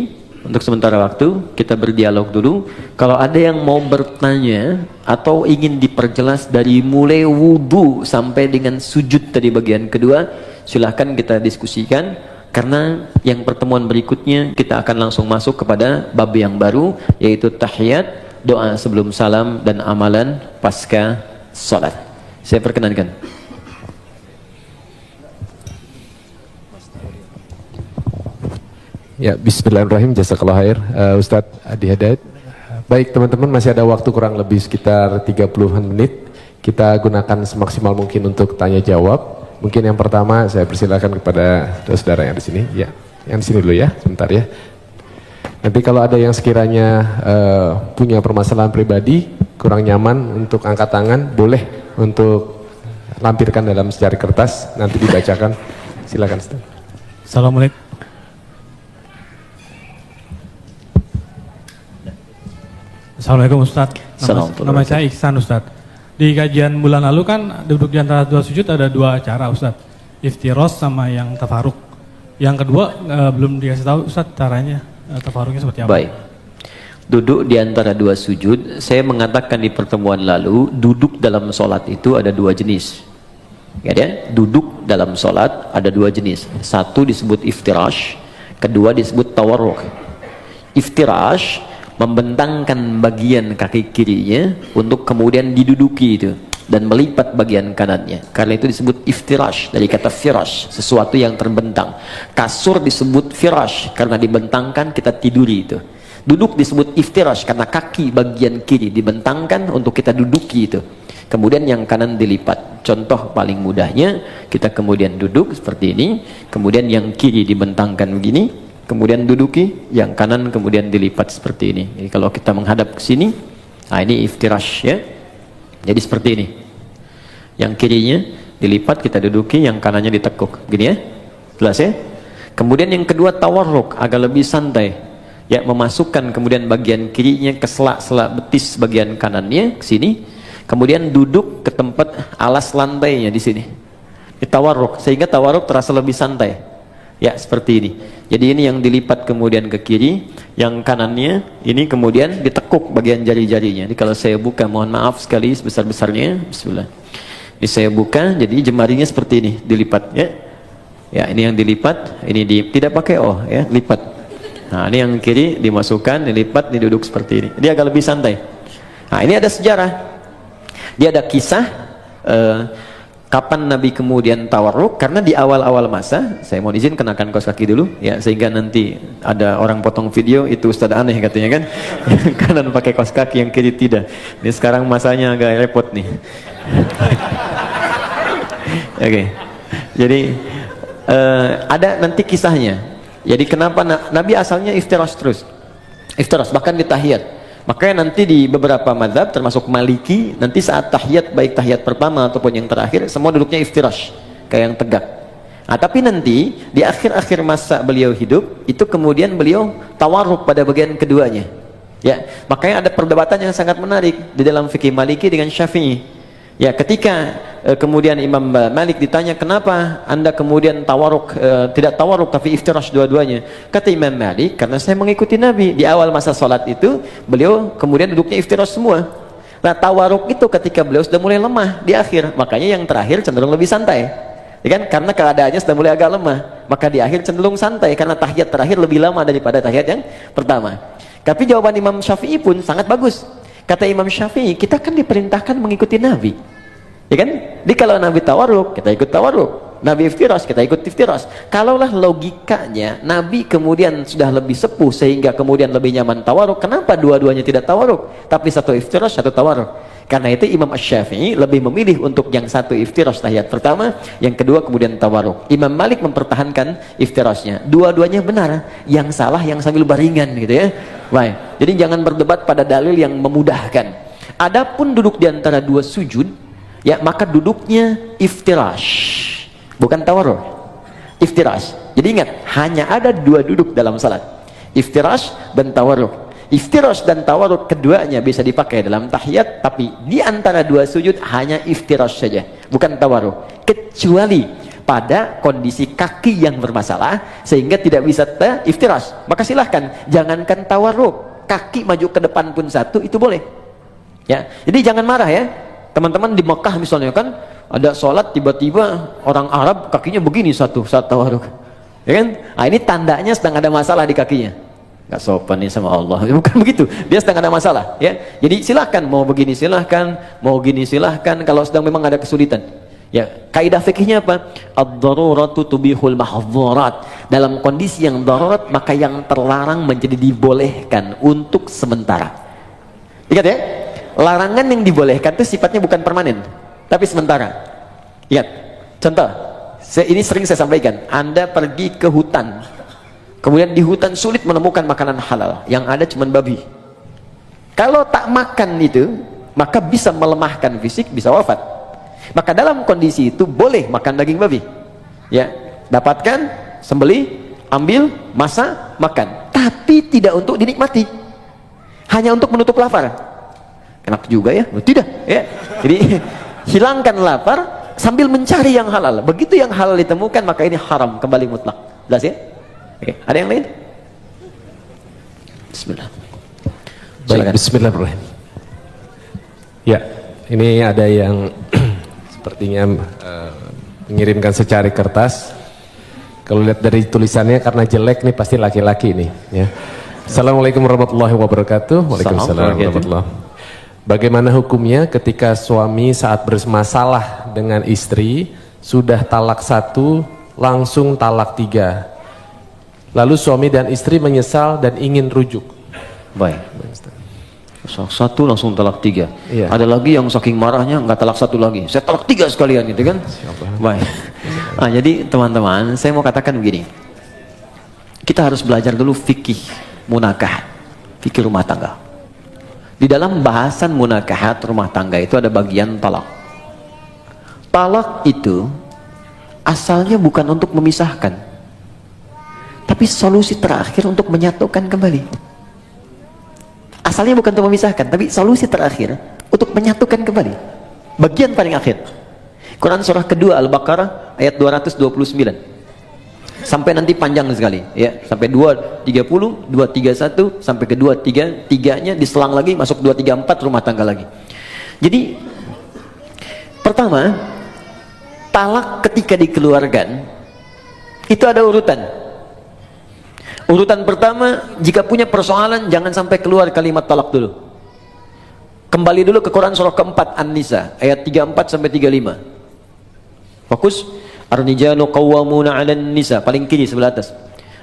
[SPEAKER 1] Untuk sementara waktu kita berdialog dulu. Kalau ada yang mau bertanya atau ingin diperjelas dari mulai wudu sampai dengan sujud tadi bagian kedua, silahkan kita diskusikan. Karena yang pertemuan berikutnya kita akan langsung masuk kepada bab yang baru, yaitu tahiyat, doa sebelum salam, dan amalan pasca salat. Saya perkenankan.
[SPEAKER 2] Ya, bismillahirrahmanirrahim, jazakallah khair, Ustadz Adi Hidayat. Baik teman-teman, masih ada waktu kurang lebih sekitar 30-an menit. Kita gunakan semaksimal mungkin untuk tanya jawab. Mungkin yang pertama saya persilakan kepada saudara yang di sini. Ya, yang di sini dulu ya, sebentar ya. Nanti kalau ada yang sekiranya punya permasalahan pribadi, kurang nyaman untuk angkat tangan, boleh untuk lampirkan dalam secari kertas, nanti dibacakan. Silakan Ustaz.
[SPEAKER 3] Assalamualaikum. Assalamualaikum Ustaz. Nama saya Iksan Ustaz. Di kajian bulan lalu kan duduk di antara dua sujud ada dua cara Ustaz. Iftiros sama yang tafaruk. Yang kedua belum dikasih tahu Ustaz caranya, tafaruknya seperti apa.
[SPEAKER 1] Baik. Duduk di antara dua sujud, saya mengatakan di pertemuan lalu, duduk dalam sholat itu ada dua jenis. Ya, duduk dalam sholat ada dua jenis. Satu disebut iftirash, kedua disebut tawarruk. Iftirash membentangkan bagian kaki kirinya untuk kemudian diduduki itu dan melipat bagian kanannya. Karena itu disebut iftirash, dari kata firash, sesuatu yang terbentang. Kasur disebut firash karena dibentangkan, kita tiduri itu. Duduk disebut iftirash karena kaki bagian kiri dibentangkan untuk kita duduki itu. Kemudian yang kanan dilipat. Contoh paling mudahnya, kita kemudian duduk seperti ini, kemudian yang kiri dibentangkan begini, kemudian duduki, yang kanan kemudian dilipat seperti ini. Jadi kalau kita menghadap ke sini, nah ini iftirash ya. Jadi seperti ini. Yang kirinya dilipat, kita duduki, yang kanannya ditekuk. Gini ya. Jelas ya? Kemudian yang kedua tawarruk, agak lebih santai. Ya, memasukkan kemudian bagian kirinya ke selak-selak betis bagian kanannya ke sini. Kemudian duduk ke tempat alas lantainya di sini. Di tawarruk, sehingga tawarruk terasa lebih santai. Ya, seperti ini. Jadi ini yang dilipat kemudian ke kiri, yang kanannya ini kemudian ditekuk bagian jari-jarinya. Jadi kalau saya buka, mohon maaf sekali sebesar-besarnya. Bismillah. Ini saya buka, jadi jemarinya seperti ini, dilipat ya. Ya, ini yang dilipat, ini tidak pakai ya, lipat. Nah, ini yang kiri dimasukkan, dilipat, diduduk seperti ini. Dia agak lebih santai. Nah, ini ada sejarah. Dia ada kisah kapan Nabi kemudian tawarruk, karena di awal-awal masa, saya mohon izin kenakan kaos kaki dulu ya, sehingga nanti ada orang potong video itu Ustaz aneh katanya kan. Yang kanan pakai kaos kaki, yang kiri tidak. Ini sekarang masanya agak repot nih. Oke. Jadi ada nanti kisahnya. Jadi kenapa Nabi asalnya iftirash terus. Iftirash bahkan di tahiyat. Makanya nanti di beberapa mazhab termasuk Maliki, nanti saat tahiyat, baik tahiyat pertama ataupun yang terakhir, semua duduknya iftirash, kayak yang tegak. Nah, tapi nanti di akhir-akhir masa beliau hidup, itu kemudian beliau tawarruk pada bagian keduanya. Ya, makanya ada perdebatan yang sangat menarik di dalam fikih Maliki dengan Syafi'i. Ya, ketika kemudian Imam Malik ditanya, kenapa anda kemudian tawarruk, tidak tawarruk tapi iftirash dua-duanya? Kata Imam Malik, karena saya mengikuti Nabi di awal masa sholat itu, beliau kemudian duduknya iftirash semua. Nah, tawaruk itu ketika beliau sudah mulai lemah di akhir, makanya yang terakhir cenderung lebih santai, ya kan? Karena keadaannya sudah mulai agak lemah, maka di akhir cenderung santai karena tahiyat terakhir lebih lama daripada tahiyat yang pertama. Tapi jawaban Imam Syafi'i pun sangat bagus. Kata Imam Syafi'i, kita kan diperintahkan mengikuti Nabi, ya kan? Jadi kalau Nabi tawaruk, kita ikut tawaruk. Nabi iftiras, kita ikut iftiras. Kalaulah logikanya Nabi kemudian sudah lebih sepuh sehingga kemudian lebih nyaman tawaruk, kenapa dua-duanya tidak tawaruk tapi satu iftiras, satu tawaruk? Karena itu Imam Asy-Syafi'i lebih memilih untuk yang satu iftiras tahiyat pertama, yang kedua kemudian tawaruk. Imam Malik mempertahankan iftirasnya. Dua-duanya benar, yang salah yang sambil baringan gitu ya. Baik. Jadi jangan berdebat pada dalil yang memudahkan. Adapun duduk di antara dua sujud, ya maka duduknya iftirash, bukan tawarruk, iftirash. Jadi ingat, hanya ada dua duduk dalam salat, iftirash dan tawarruk. Iftirash dan tawarruk keduanya bisa dipakai dalam tahiyat, tapi di antara dua sujud hanya iftirash saja, bukan tawarruk, kecuali pada kondisi kaki yang bermasalah sehingga tidak bisa iftirash, maka silahkan, jangankan tawarruk, kaki maju ke depan pun satu itu boleh ya. Jadi jangan marah ya teman-teman. Di Mekah misalnya kan ada sholat, tiba-tiba orang Arab kakinya begini satu saat tawaruk, ya kan? Nah, ini tandanya sedang ada masalah di kakinya, nggak sopan nih sama Allah. Bukan begitu, dia sedang ada masalah ya. Jadi silahkan, mau begini silahkan, mau gini silahkan, kalau sedang memang ada kesulitan ya. Kaidah fikihnya apa? Ad-daruratu tubihul mahdzurat. Dalam kondisi yang darurat, maka yang terlarang menjadi dibolehkan untuk sementara. Ingat ya, larangan yang dibolehkan itu sifatnya bukan permanen tapi sementara. Lihat contoh, ini sering saya sampaikan. Anda pergi ke hutan, kemudian di hutan sulit menemukan makanan halal, yang ada cuma babi. Kalau tak makan itu, maka bisa melemahkan fisik, bisa wafat. Maka dalam kondisi itu boleh makan daging babi ya, dapatkan, sembelih, ambil, masak, makan, tapi tidak untuk dinikmati, hanya untuk menutup lapar. Enak juga ya? Tidak ya. Jadi hilangkan lapar sambil mencari yang halal. Begitu yang halal ditemukan, maka ini haram kembali mutlak. Jelas ya? Oke, ada yang lain? Bismillah.
[SPEAKER 2] Baik, bismillahirrahmanirrahim. Ya, ini ada yang sepertinya mengirimkan secari kertas. Kalau lihat dari tulisannya, karena jelek nih pasti laki-laki nih ya. Assalamualaikum warahmatullahi wabarakatuh. Waalaikumsalam warahmatullahi wabarakatuh. Bagaimana hukumnya ketika suami saat bermasalah dengan istri sudah talak 1 langsung talak 3, lalu suami dan istri menyesal dan ingin rujuk?
[SPEAKER 1] Baik, 1 langsung talak 3.
[SPEAKER 2] Iya.
[SPEAKER 1] Ada lagi yang saking marahnya nggak talak 1 lagi, saya talak 3 sekalian gitu kan. Baik. Nah, jadi teman-teman, saya mau katakan begini, kita harus belajar dulu fikih munakah, fikih rumah tangga. Di dalam bahasan munakahat rumah tangga itu ada bagian talak. Talak itu asalnya bukan untuk memisahkan, tapi solusi terakhir untuk menyatukan kembali. Asalnya bukan untuk memisahkan, tapi solusi terakhir untuk menyatukan kembali. Bagian paling akhir. Quran surah kedua Al-Baqarah ayat 229. Sampai nanti panjang sekali ya, sampai 230, 231 sampai ke 233-nya diselang lagi masuk 234 rumah tangga lagi. Jadi pertama, talak ketika dikeluarkan itu ada urutan. Urutan pertama, jika punya persoalan jangan sampai keluar kalimat talak dulu. Kembali dulu ke Quran surah keempat An-Nisa ayat 34 sampai 35. Fokus. Ar-rijalu qawwamuna 'alan nisa, paling kiri sebelah atas.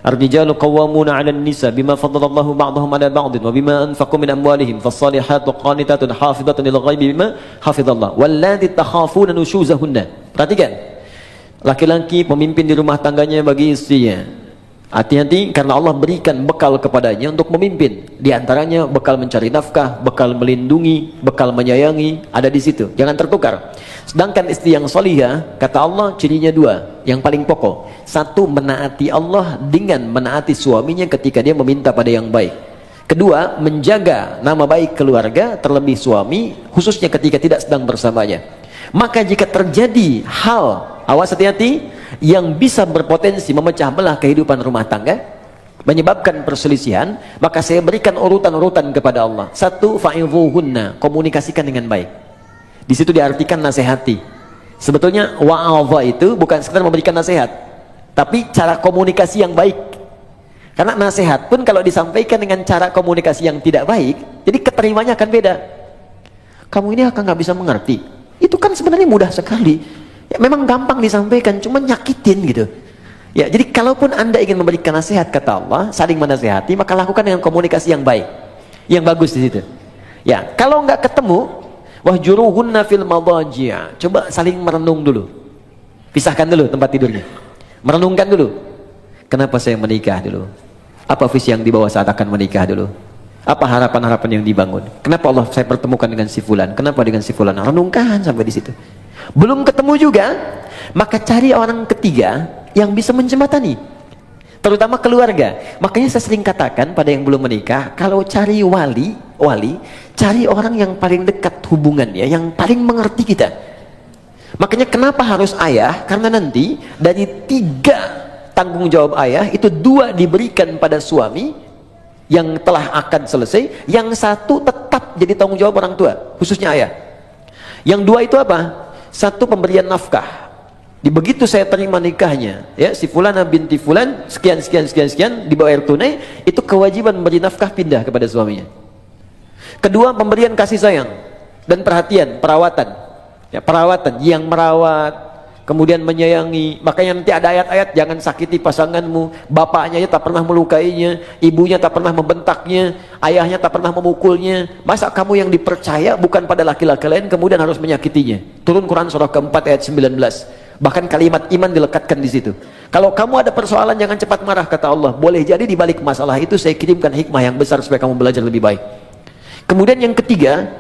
[SPEAKER 1] Ar-rijalu qawwamuna 'alan nisa bima faddalallahu ba'dahum 'ala ba'din wa bima anfaqu min amwalihim fas-salihatu qanitatun hafizatun lil ghaibi bima hafizallah wallati takhafuna nushuzahunna. Perhatikan, laki-laki pemimpin di rumah tangganya bagi istrinya. Hati-hati, karena Allah berikan bekal kepadanya untuk memimpin. Di antaranya bekal mencari nafkah, bekal melindungi, bekal menyayangi, ada di situ. Jangan tertukar. Sedangkan istri yang salihah, kata Allah cirinya 2, yang paling pokok. 1, menaati Allah dengan menaati suaminya ketika dia meminta pada yang baik. 2, menjaga nama baik keluarga, terlebih suami, khususnya ketika tidak sedang bersamanya. Maka jika terjadi hal, awas hati-hati, yang bisa berpotensi memecah belah kehidupan rumah tangga, menyebabkan perselisihan, maka saya berikan urutan-urutan kepada Allah. Satu, fa'idhuhunna, komunikasikan dengan baik. Di situ diartikan nasihati. Sebetulnya wa'adha itu bukan sekedar memberikan nasihat, tapi cara komunikasi yang baik. Karena nasihat pun kalau disampaikan dengan cara komunikasi yang tidak baik, jadi keterimanya akan beda. Kamu ini akan nggak bisa mengerti. Itu kan sebenarnya mudah sekali. Ya, memang gampang disampaikan, cuma nyakitin gitu. Ya, jadi kalaupun Anda ingin memberikan nasihat, kata Allah, saling menasihati, maka lakukan dengan komunikasi yang baik, yang bagus di situ. Ya, kalau nggak ketemu, wahjuruhunna fil madaji', coba saling merenung dulu. Pisahkan dulu tempat tidurnya. Merenungkan dulu. Kenapa saya menikah dulu? Apa visi yang dibawa saat akan menikah dulu? Apa harapan-harapan yang dibangun? Kenapa Allah saya pertemukan dengan si fulan? Kenapa dengan si fulan? Renungkan sampai di situ. Belum ketemu juga, maka cari orang ketiga yang bisa menjembatani, terutama keluarga. Makanya saya sering katakan pada yang belum menikah, kalau cari wali, cari orang yang paling dekat hubungannya, yang paling mengerti kita. Makanya kenapa harus ayah? Karena nanti dari 3 tanggung jawab ayah, itu 2 diberikan pada suami yang telah akan selesai, yang 1 tetap jadi tanggung jawab orang tua, khususnya ayah. Yang 2 itu apa? 1, pemberian nafkah. Di begitu saya terima nikahnya, ya, si fulana binti fulan sekian dibayar tunai, itu kewajiban memberi nafkah pindah kepada suaminya. Kedua, pemberian kasih sayang dan perhatian, perawatan. Ya, perawatan yang merawat, kemudian menyayangi. Makanya nanti ada ayat-ayat, jangan sakiti pasanganmu, bapaknya tak pernah melukainya, ibunya tak pernah membentaknya, ayahnya tak pernah memukulnya. Masa kamu yang dipercaya bukan pada laki-laki lain kemudian harus menyakitinya? Turun Quran surah keempat ayat 19. Bahkan kalimat iman dilekatkan di situ. Kalau kamu ada persoalan, jangan cepat marah, kata Allah. Boleh jadi di balik masalah itu saya kirimkan hikmah yang besar supaya kamu belajar lebih baik. Kemudian yang ketiga,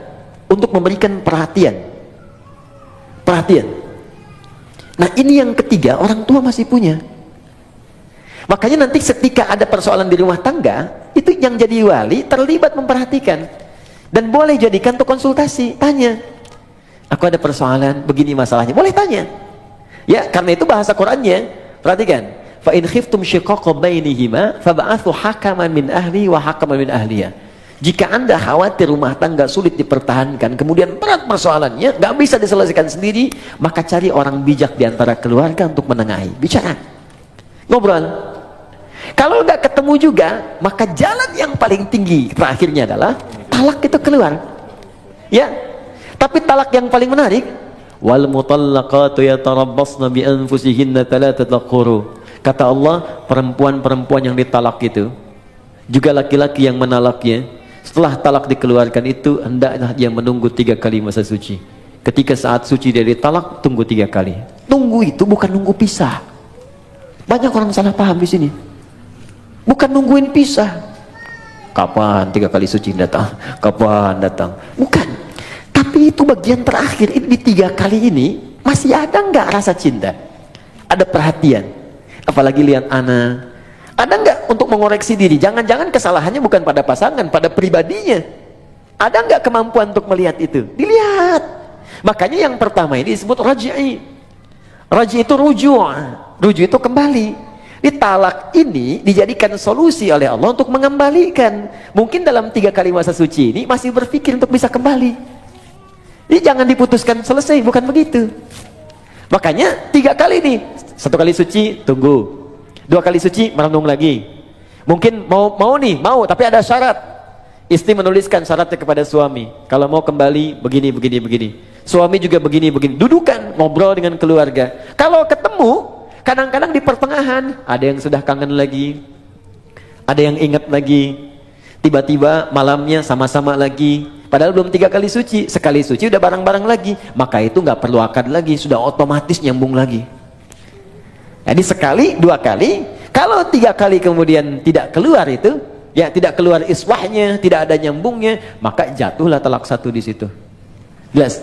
[SPEAKER 1] untuk memberikan perhatian. Nah, ini yang ketiga, orang tua masih punya. Makanya nanti ketika ada persoalan di rumah tangga, itu yang jadi wali terlibat memperhatikan. Dan boleh jadikan untuk konsultasi, tanya. Aku ada persoalan, begini masalahnya. Boleh tanya. Ya, karena itu bahasa Qur'annya, perhatikan. Fa in khiftum shiqaqa bainihima fab'athu hakaman min ahli wa hakaman min ahliya. Jika Anda khawatir rumah tangga sulit dipertahankan, kemudian berat persoalannya, nggak bisa diselesaikan sendiri, maka cari orang bijak di antara keluarga untuk menengahi. Bicara. Ngobrol. Kalau nggak ketemu juga, maka jalan yang paling tinggi terakhirnya adalah talak itu keluar. Ya. Tapi talak yang paling menarik, wal mutallaqatu yatarabbasna bi anfusihinna thalathata quru. Kata Allah, perempuan-perempuan yang ditalak itu, juga laki-laki yang menalaknya, setelah talak dikeluarkan itu hendaklah dia menunggu 3 kali masa suci. Ketika saat suci dia ditalak, tunggu 3 kali. Tunggu itu bukan nunggu pisah. Banyak orang salah paham di sini. Bukan nungguin pisah. Kapan 3 kali suci datang? Kapan datang? Bukan. Tapi itu bagian terakhir. Ini di 3 kali ini masih ada nggak rasa cinta? Ada perhatian. Apalagi lihat anak. Ada nggak untuk mengoreksi diri? Jangan-jangan kesalahannya bukan pada pasangan, pada pribadinya. Ada nggak kemampuan untuk melihat itu? Dilihat. Makanya yang pertama ini disebut raji'i. Raji' itu ruju'. Ruju' itu kembali. Di talak ini dijadikan solusi oleh Allah untuk mengembalikan. Mungkin dalam 3 kali masa suci ini masih berpikir untuk bisa kembali. Jadi jangan diputuskan selesai, bukan begitu. Makanya 3 kali nih. 1 kali suci, tunggu. 2 kali suci, merenung lagi. Mungkin mau, tapi ada syarat. Istri menuliskan syaratnya kepada suami. Kalau mau kembali, begini. Suami juga begini. Dudukan, ngobrol dengan keluarga. Kalau ketemu, kadang-kadang di pertengahan, ada yang sudah kangen lagi. Ada yang ingat lagi. Tiba-tiba malamnya sama-sama lagi. Padahal belum 3 kali suci. Sekali suci udah bareng-bareng lagi. Maka itu nggak perlu akad lagi. Sudah otomatis nyambung lagi. Jadi sekali, 2 kali, kalau 3 kali kemudian tidak keluar itu, ya tidak keluar iswahnya, tidak ada nyambungnya, maka jatuhlah talak 1 di situ. Jelas.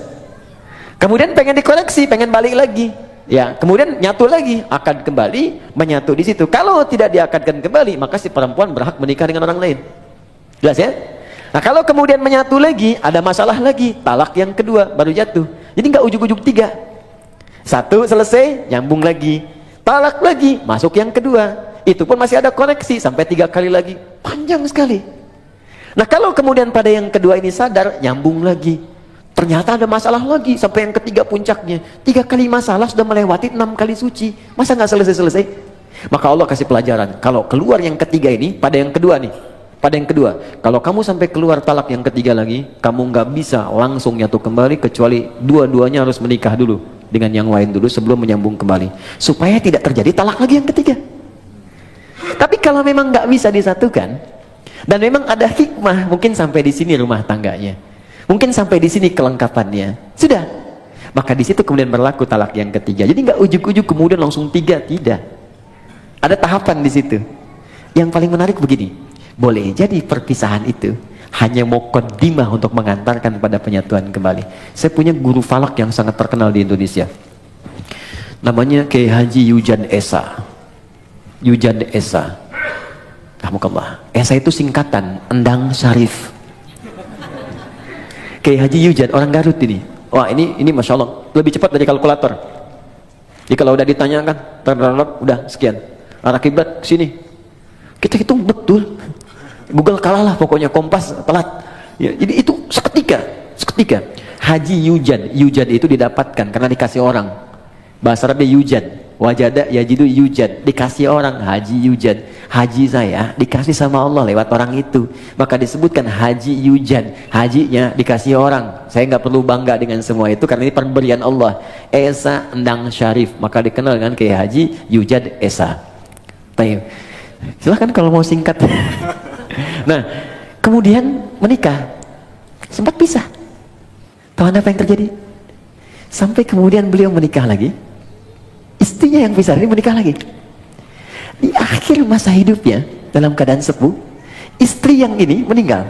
[SPEAKER 1] Kemudian pengen dikoreksi, pengen balik lagi, ya kemudian nyatu lagi, akad kembali, menyatu di situ. Kalau tidak diakadkan kembali, maka si perempuan berhak menikah dengan orang lain. Jelas ya? Nah kalau kemudian menyatu lagi, ada masalah lagi, talak yang kedua baru jatuh. Jadi nggak ujuk-ujuk 3. 1 selesai, nyambung lagi. Talak lagi, masuk yang kedua. itu pun masih ada koreksi sampai 3 kali lagi, panjang sekali. Nah kalau kemudian pada yang kedua ini sadar, nyambung lagi, ternyata ada masalah lagi sampai yang ketiga puncaknya, 3 kali masalah sudah melewati 6 kali suci, masa nggak selesai-selesai? Maka Allah kasih pelajaran, kalau keluar yang ketiga ini, pada yang kedua nih, pada yang kedua, kalau kamu sampai keluar talak yang ketiga lagi, kamu nggak bisa langsung nyatu kembali, kecuali dua-duanya harus menikah dulu dengan yang lain dulu sebelum menyambung kembali, supaya tidak terjadi talak lagi yang ketiga. Tapi kalau memang nggak bisa disatukan, dan memang ada hikmah, mungkin sampai di sini rumah tangganya, mungkin sampai di sini kelengkapannya, sudah, maka di situ kemudian berlaku talak yang ketiga. Jadi nggak ujuk-ujuk kemudian langsung 3, tidak. Ada tahapan di situ. Yang paling menarik begini, boleh jadi perpisahan itu hanya muqaddimah untuk mengantarkan pada penyatuan kembali. Saya punya guru falak yang sangat terkenal di Indonesia, namanya Kiai Haji Yujan Esa. Yujan Esa, rahmukallah. Esa itu singkatan Endang Syarif. Kiai Haji Yujan, orang Garut ini. Wah ini Masya Allah, lebih cepat dari kalkulator. Jadi kalau udah ditanyakan, udah sekian, arah kiblat sini, kita hitung betul. Google kalah lah pokoknya, Kompas telat ya, jadi itu seketika. Haji Yujan, Yujan itu didapatkan karena dikasih orang, bahasa Arabnya Yujan, wajada yajidu Yujan, dikasih orang. Haji Yujan, haji saya dikasih sama Allah lewat orang itu, maka disebutkan Haji Yujan, hajinya dikasih orang. Saya nggak perlu bangga dengan semua itu karena ini pemberian Allah. Esa Endang Syarif, maka dikenal dengan Kiai Haji Yujan Esa. Baik, silahkan kalau mau singkat. Nah, kemudian menikah, sempat pisah. Tahu apa yang terjadi? Sampai kemudian beliau menikah lagi, istrinya yang pisah ini menikah lagi. Di akhir masa hidupnya, dalam keadaan sepuh, istri yang ini meninggal,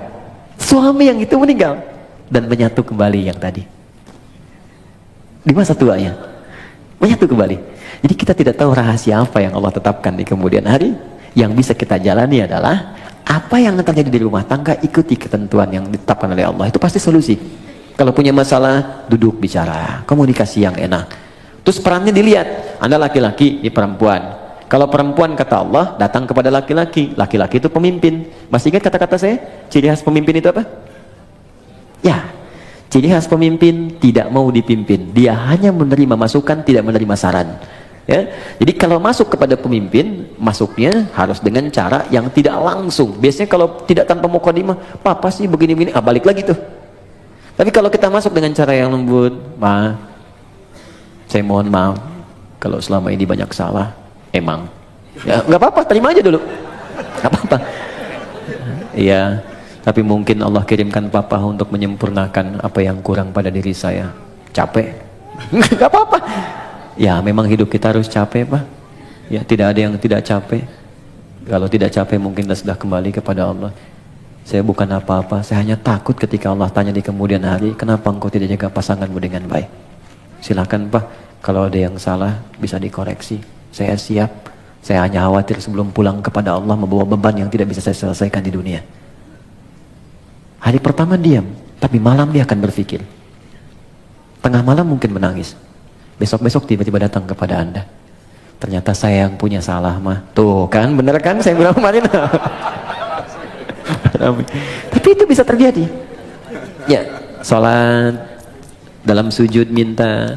[SPEAKER 1] suami yang itu meninggal, dan menyatu kembali yang tadi. Di masa tuanya, menyatu kembali. Jadi kita tidak tahu rahasia apa yang Allah tetapkan di kemudian hari. Yang bisa kita jalani adalah apa yang terjadi di rumah tangga, ikuti ketentuan yang ditetapkan oleh Allah, itu pasti solusi. Kalau punya masalah, duduk bicara, komunikasi yang enak. Terus perannya dilihat, Anda laki-laki, di perempuan. Kalau perempuan kata Allah, datang kepada laki-laki. Laki-laki itu pemimpin. Masih ingat kata-kata saya? Ciri khas pemimpin itu apa? Ya, ciri khas pemimpin tidak mau dipimpin. Dia hanya menerima masukan, tidak menerima saran. Ya, jadi kalau masuk kepada pemimpin, masuknya harus dengan cara yang tidak langsung. Biasanya kalau tidak tanpa mukadimah, papa sih begini-begini, balik lagi tuh. Tapi kalau kita masuk dengan cara yang lembut, Ma, saya mohon maaf kalau selama ini banyak salah, emang. Ya nggak apa-apa, terima aja dulu, nggak apa-apa. Iya, tapi mungkin Allah kirimkan papa untuk menyempurnakan apa yang kurang pada diri saya. Capek, nggak apa-apa. Ya memang hidup kita harus capek Pak. Ya tidak ada yang tidak capek. Kalau tidak capek mungkin kita sudah kembali kepada Allah. Saya bukan apa-apa, saya hanya takut ketika Allah tanya di kemudian hari, kenapa engkau tidak jaga pasanganmu dengan baik? Silakan Pak, kalau ada yang salah bisa dikoreksi. Saya siap. Saya hanya khawatir sebelum pulang kepada Allah membawa beban yang tidak bisa saya selesaikan di dunia. Hari pertama diam, tapi malam dia akan berpikir. Tengah malam mungkin menangis. Besok-besok tiba-tiba datang kepada Anda. Ternyata saya yang punya salah mah. Tuh kan, bener kan saya bilang kemarin. Tapi itu bisa terjadi. Ya, sholat, dalam sujud minta,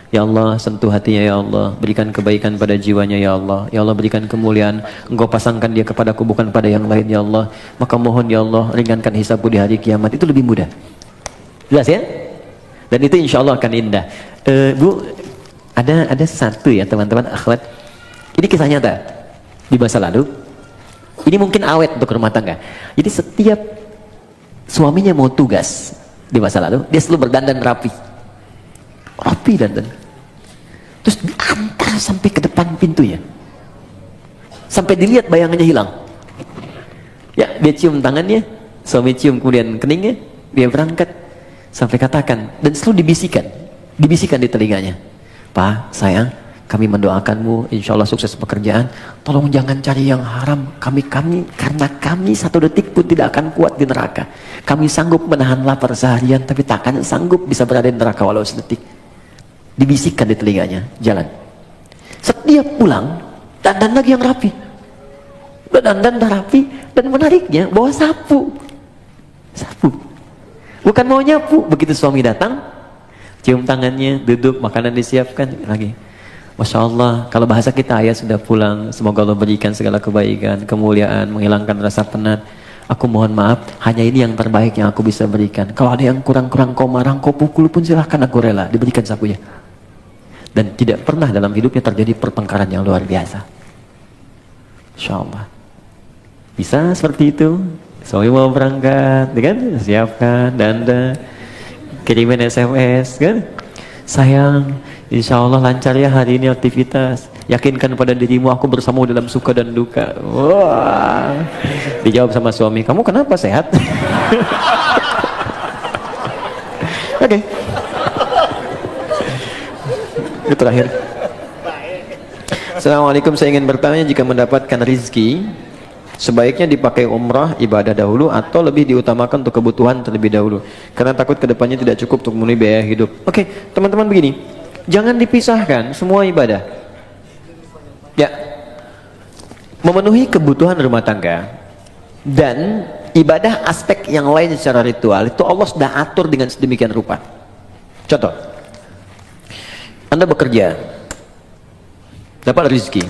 [SPEAKER 1] ya Allah sentuh hatinya ya Allah, berikan kebaikan pada jiwanya ya Allah. Ya Allah berikan kemuliaan, Engkau pasangkan dia kepadaku bukan pada yang lain ya Allah. Maka mohon ya Allah ringankan hisabku di hari kiamat. Itu lebih mudah. Jelas ya? Dan itu insya Allah akan indah. Bu, ada satu ya teman-teman akhwat, ini kisah nyata di masa lalu. Ini mungkin awet untuk rumah tangga. Jadi setiap suaminya mau tugas di masa lalu, dia selalu berdandan rapi dandan, terus diantar sampai ke depan pintunya, sampai dilihat bayangannya hilang. Ya, dia cium tangannya, suami cium kemudian keningnya, dia berangkat sampai katakan, dan selalu dibisikkan di telinganya, Pak, sayang, kami mendoakanmu, insya Allah sukses pekerjaan, tolong jangan cari yang haram, karena kami satu detik pun tidak akan kuat di neraka. Kami sanggup menahan lapar seharian, tapi tak akan sanggup bisa berada di neraka walau sedetik. Dibisikkan di telinganya, jalan. Setiap pulang, dandan lagi yang rapi. udah dandan, udah rapi, dan menariknya bawa sapu. Bukan mau nyapu. Begitu suami datang, cium tangannya, duduk, makanan disiapkan lagi. Masya Allah, kalau bahasa kita, ayah sudah pulang, semoga Allah berikan segala kebaikan, kemuliaan, menghilangkan rasa penat. Aku mohon maaf, hanya ini yang terbaik yang aku bisa berikan. Kalau ada yang kurang-kurang kau marah, kau pukul pun silahkan, aku rela. Diberikan sapunya. Dan tidak pernah dalam hidupnya terjadi pertengkaran yang luar biasa. Insya Allah. Bisa seperti itu. Suami mau berangkat, kan? Siapkan, dandan, kirimin SMS, kan? Sayang, insya Allah lancar ya hari ini aktivitas. Yakinkan pada dirimu aku bersamamu dalam suka dan duka. Wah. Dijawab sama suami, kamu kenapa, sehat? Oke. Itu terakhir. Assalamualaikum, saya ingin bertanya, jika mendapatkan rizki, sebaiknya dipakai umrah ibadah dahulu atau lebih diutamakan untuk kebutuhan terlebih dahulu? Karena takut kedepannya tidak cukup untuk memenuhi biaya hidup. Oke, teman-teman begini, jangan dipisahkan semua ibadah. Ya, memenuhi kebutuhan rumah tangga dan ibadah aspek yang lain secara ritual itu Allah sudah atur dengan sedemikian rupa. Contoh, Anda bekerja, dapat rezeki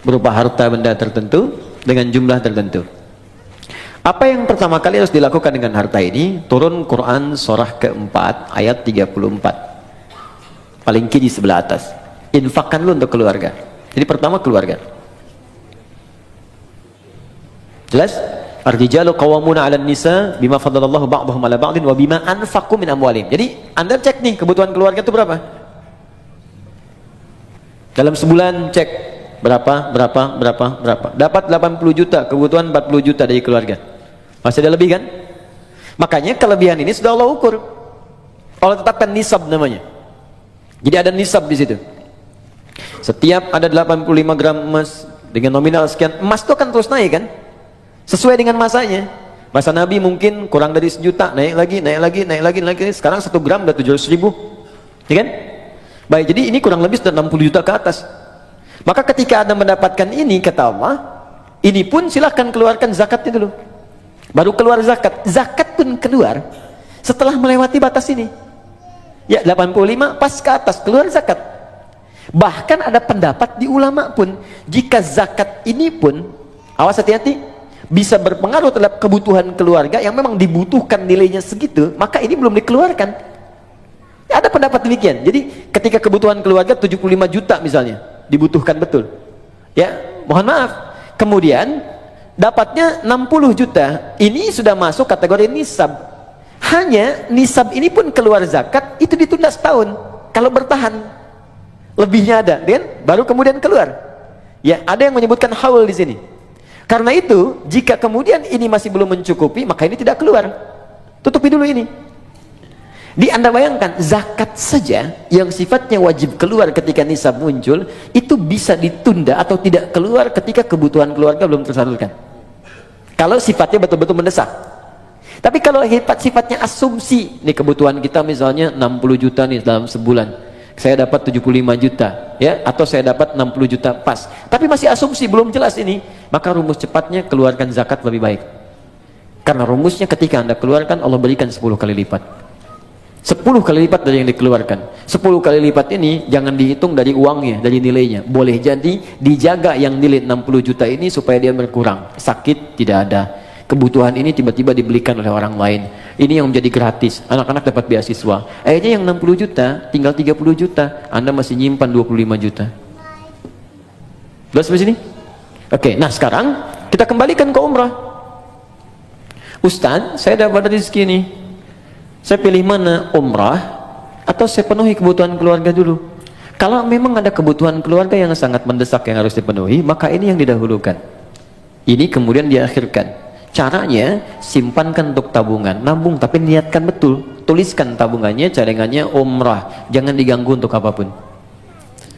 [SPEAKER 1] berupa harta benda tertentu dengan jumlah tertentu. Apa yang pertama kali harus dilakukan dengan harta ini? Turun Quran surah keempat ayat 34, paling kiri sebelah atas. Infakkan lu untuk keluarga. Jadi pertama keluarga. Jelas? Ar-rijalu qawwamuna 'alan nisa bima faddalallahu ba'dahum 'ala ba'din wa bima anfaqu min amwalihim. Jadi Anda cek nih kebutuhan keluarga itu berapa? Dalam sebulan cek berapa. Dapat 80 juta, kebutuhan 40 juta dari keluarga. Masih ada lebih kan? Makanya kelebihan ini sudah Allah ukur. Allah tetapkan nisab namanya. Jadi ada nisab di situ. Setiap ada 85 gram emas dengan nominal sekian, emas itu akan terus naik kan? Sesuai dengan masanya. Masa Nabi mungkin kurang dari 1 juta, naik lagi. Sekarang 1 gram udah 700.000. Ya kan? Baik, jadi ini kurang lebih sudah 60 juta ke atas. Maka ketika Anda mendapatkan ini, kata Allah, ini pun silahkan keluarkan zakatnya dulu. Baru keluar zakat. Zakat pun keluar setelah melewati batas ini. Ya, 85 pas ke atas keluar zakat. Bahkan ada pendapat di ulama pun, jika zakat ini pun, awas hati-hati, bisa berpengaruh terhadap kebutuhan keluarga yang memang dibutuhkan nilainya segitu, maka ini belum dikeluarkan. Ada pendapat demikian. Jadi ketika kebutuhan keluarga 75 juta misalnya, dibutuhkan betul. Ya, mohon maaf. Kemudian dapatnya 60 juta, ini sudah masuk kategori nisab. Hanya nisab ini pun keluar zakat, itu ditunda setahun. Kalau bertahan, lebihnya ada, kan? Baru kemudian keluar. Ya, ada yang menyebutkan haul di sini. Karena itu, jika kemudian ini masih belum mencukupi, maka ini tidak keluar. Tutupi dulu ini. Di Anda bayangkan, zakat saja yang sifatnya wajib keluar ketika nisab muncul, itu bisa ditunda atau tidak keluar ketika kebutuhan keluarga belum tersalurkan. Kalau sifatnya betul-betul mendesak. Tapi kalau sifatnya asumsi, nih kebutuhan kita misalnya 60 juta nih dalam sebulan. Saya dapat 75 juta, ya, atau saya dapat 60 juta pas. Tapi masih asumsi, belum jelas ini. Maka rumus cepatnya keluarkan zakat lebih baik. Karena rumusnya ketika Anda keluarkan, Allah berikan 10 kali lipat. 10 kali lipat dari yang dikeluarkan. 10 kali lipat ini jangan dihitung dari uangnya, dari nilainya. Boleh jadi dijaga yang nilai 60 juta ini supaya dia berkurang. Sakit tidak ada. Kebutuhan ini tiba-tiba dibelikan oleh orang lain. Ini yang menjadi gratis. Anak-anak dapat beasiswa. Akhirnya yang 60 juta tinggal 30 juta. Anda masih nyimpan 25 juta. Jelas sampai sini? Oke, nah sekarang kita kembalikan ke umrah. Ustaz, saya dapat rezeki nih. Saya pilih mana? Umrah atau saya penuhi kebutuhan keluarga dulu? Kalau memang ada kebutuhan keluarga yang sangat mendesak yang harus dipenuhi, maka ini yang didahulukan. Ini kemudian diakhirkan. Caranya, simpankan untuk tabungan, nabung, tapi niatkan betul. Tuliskan tabungannya, cadangannya umrah, jangan diganggu untuk apapun.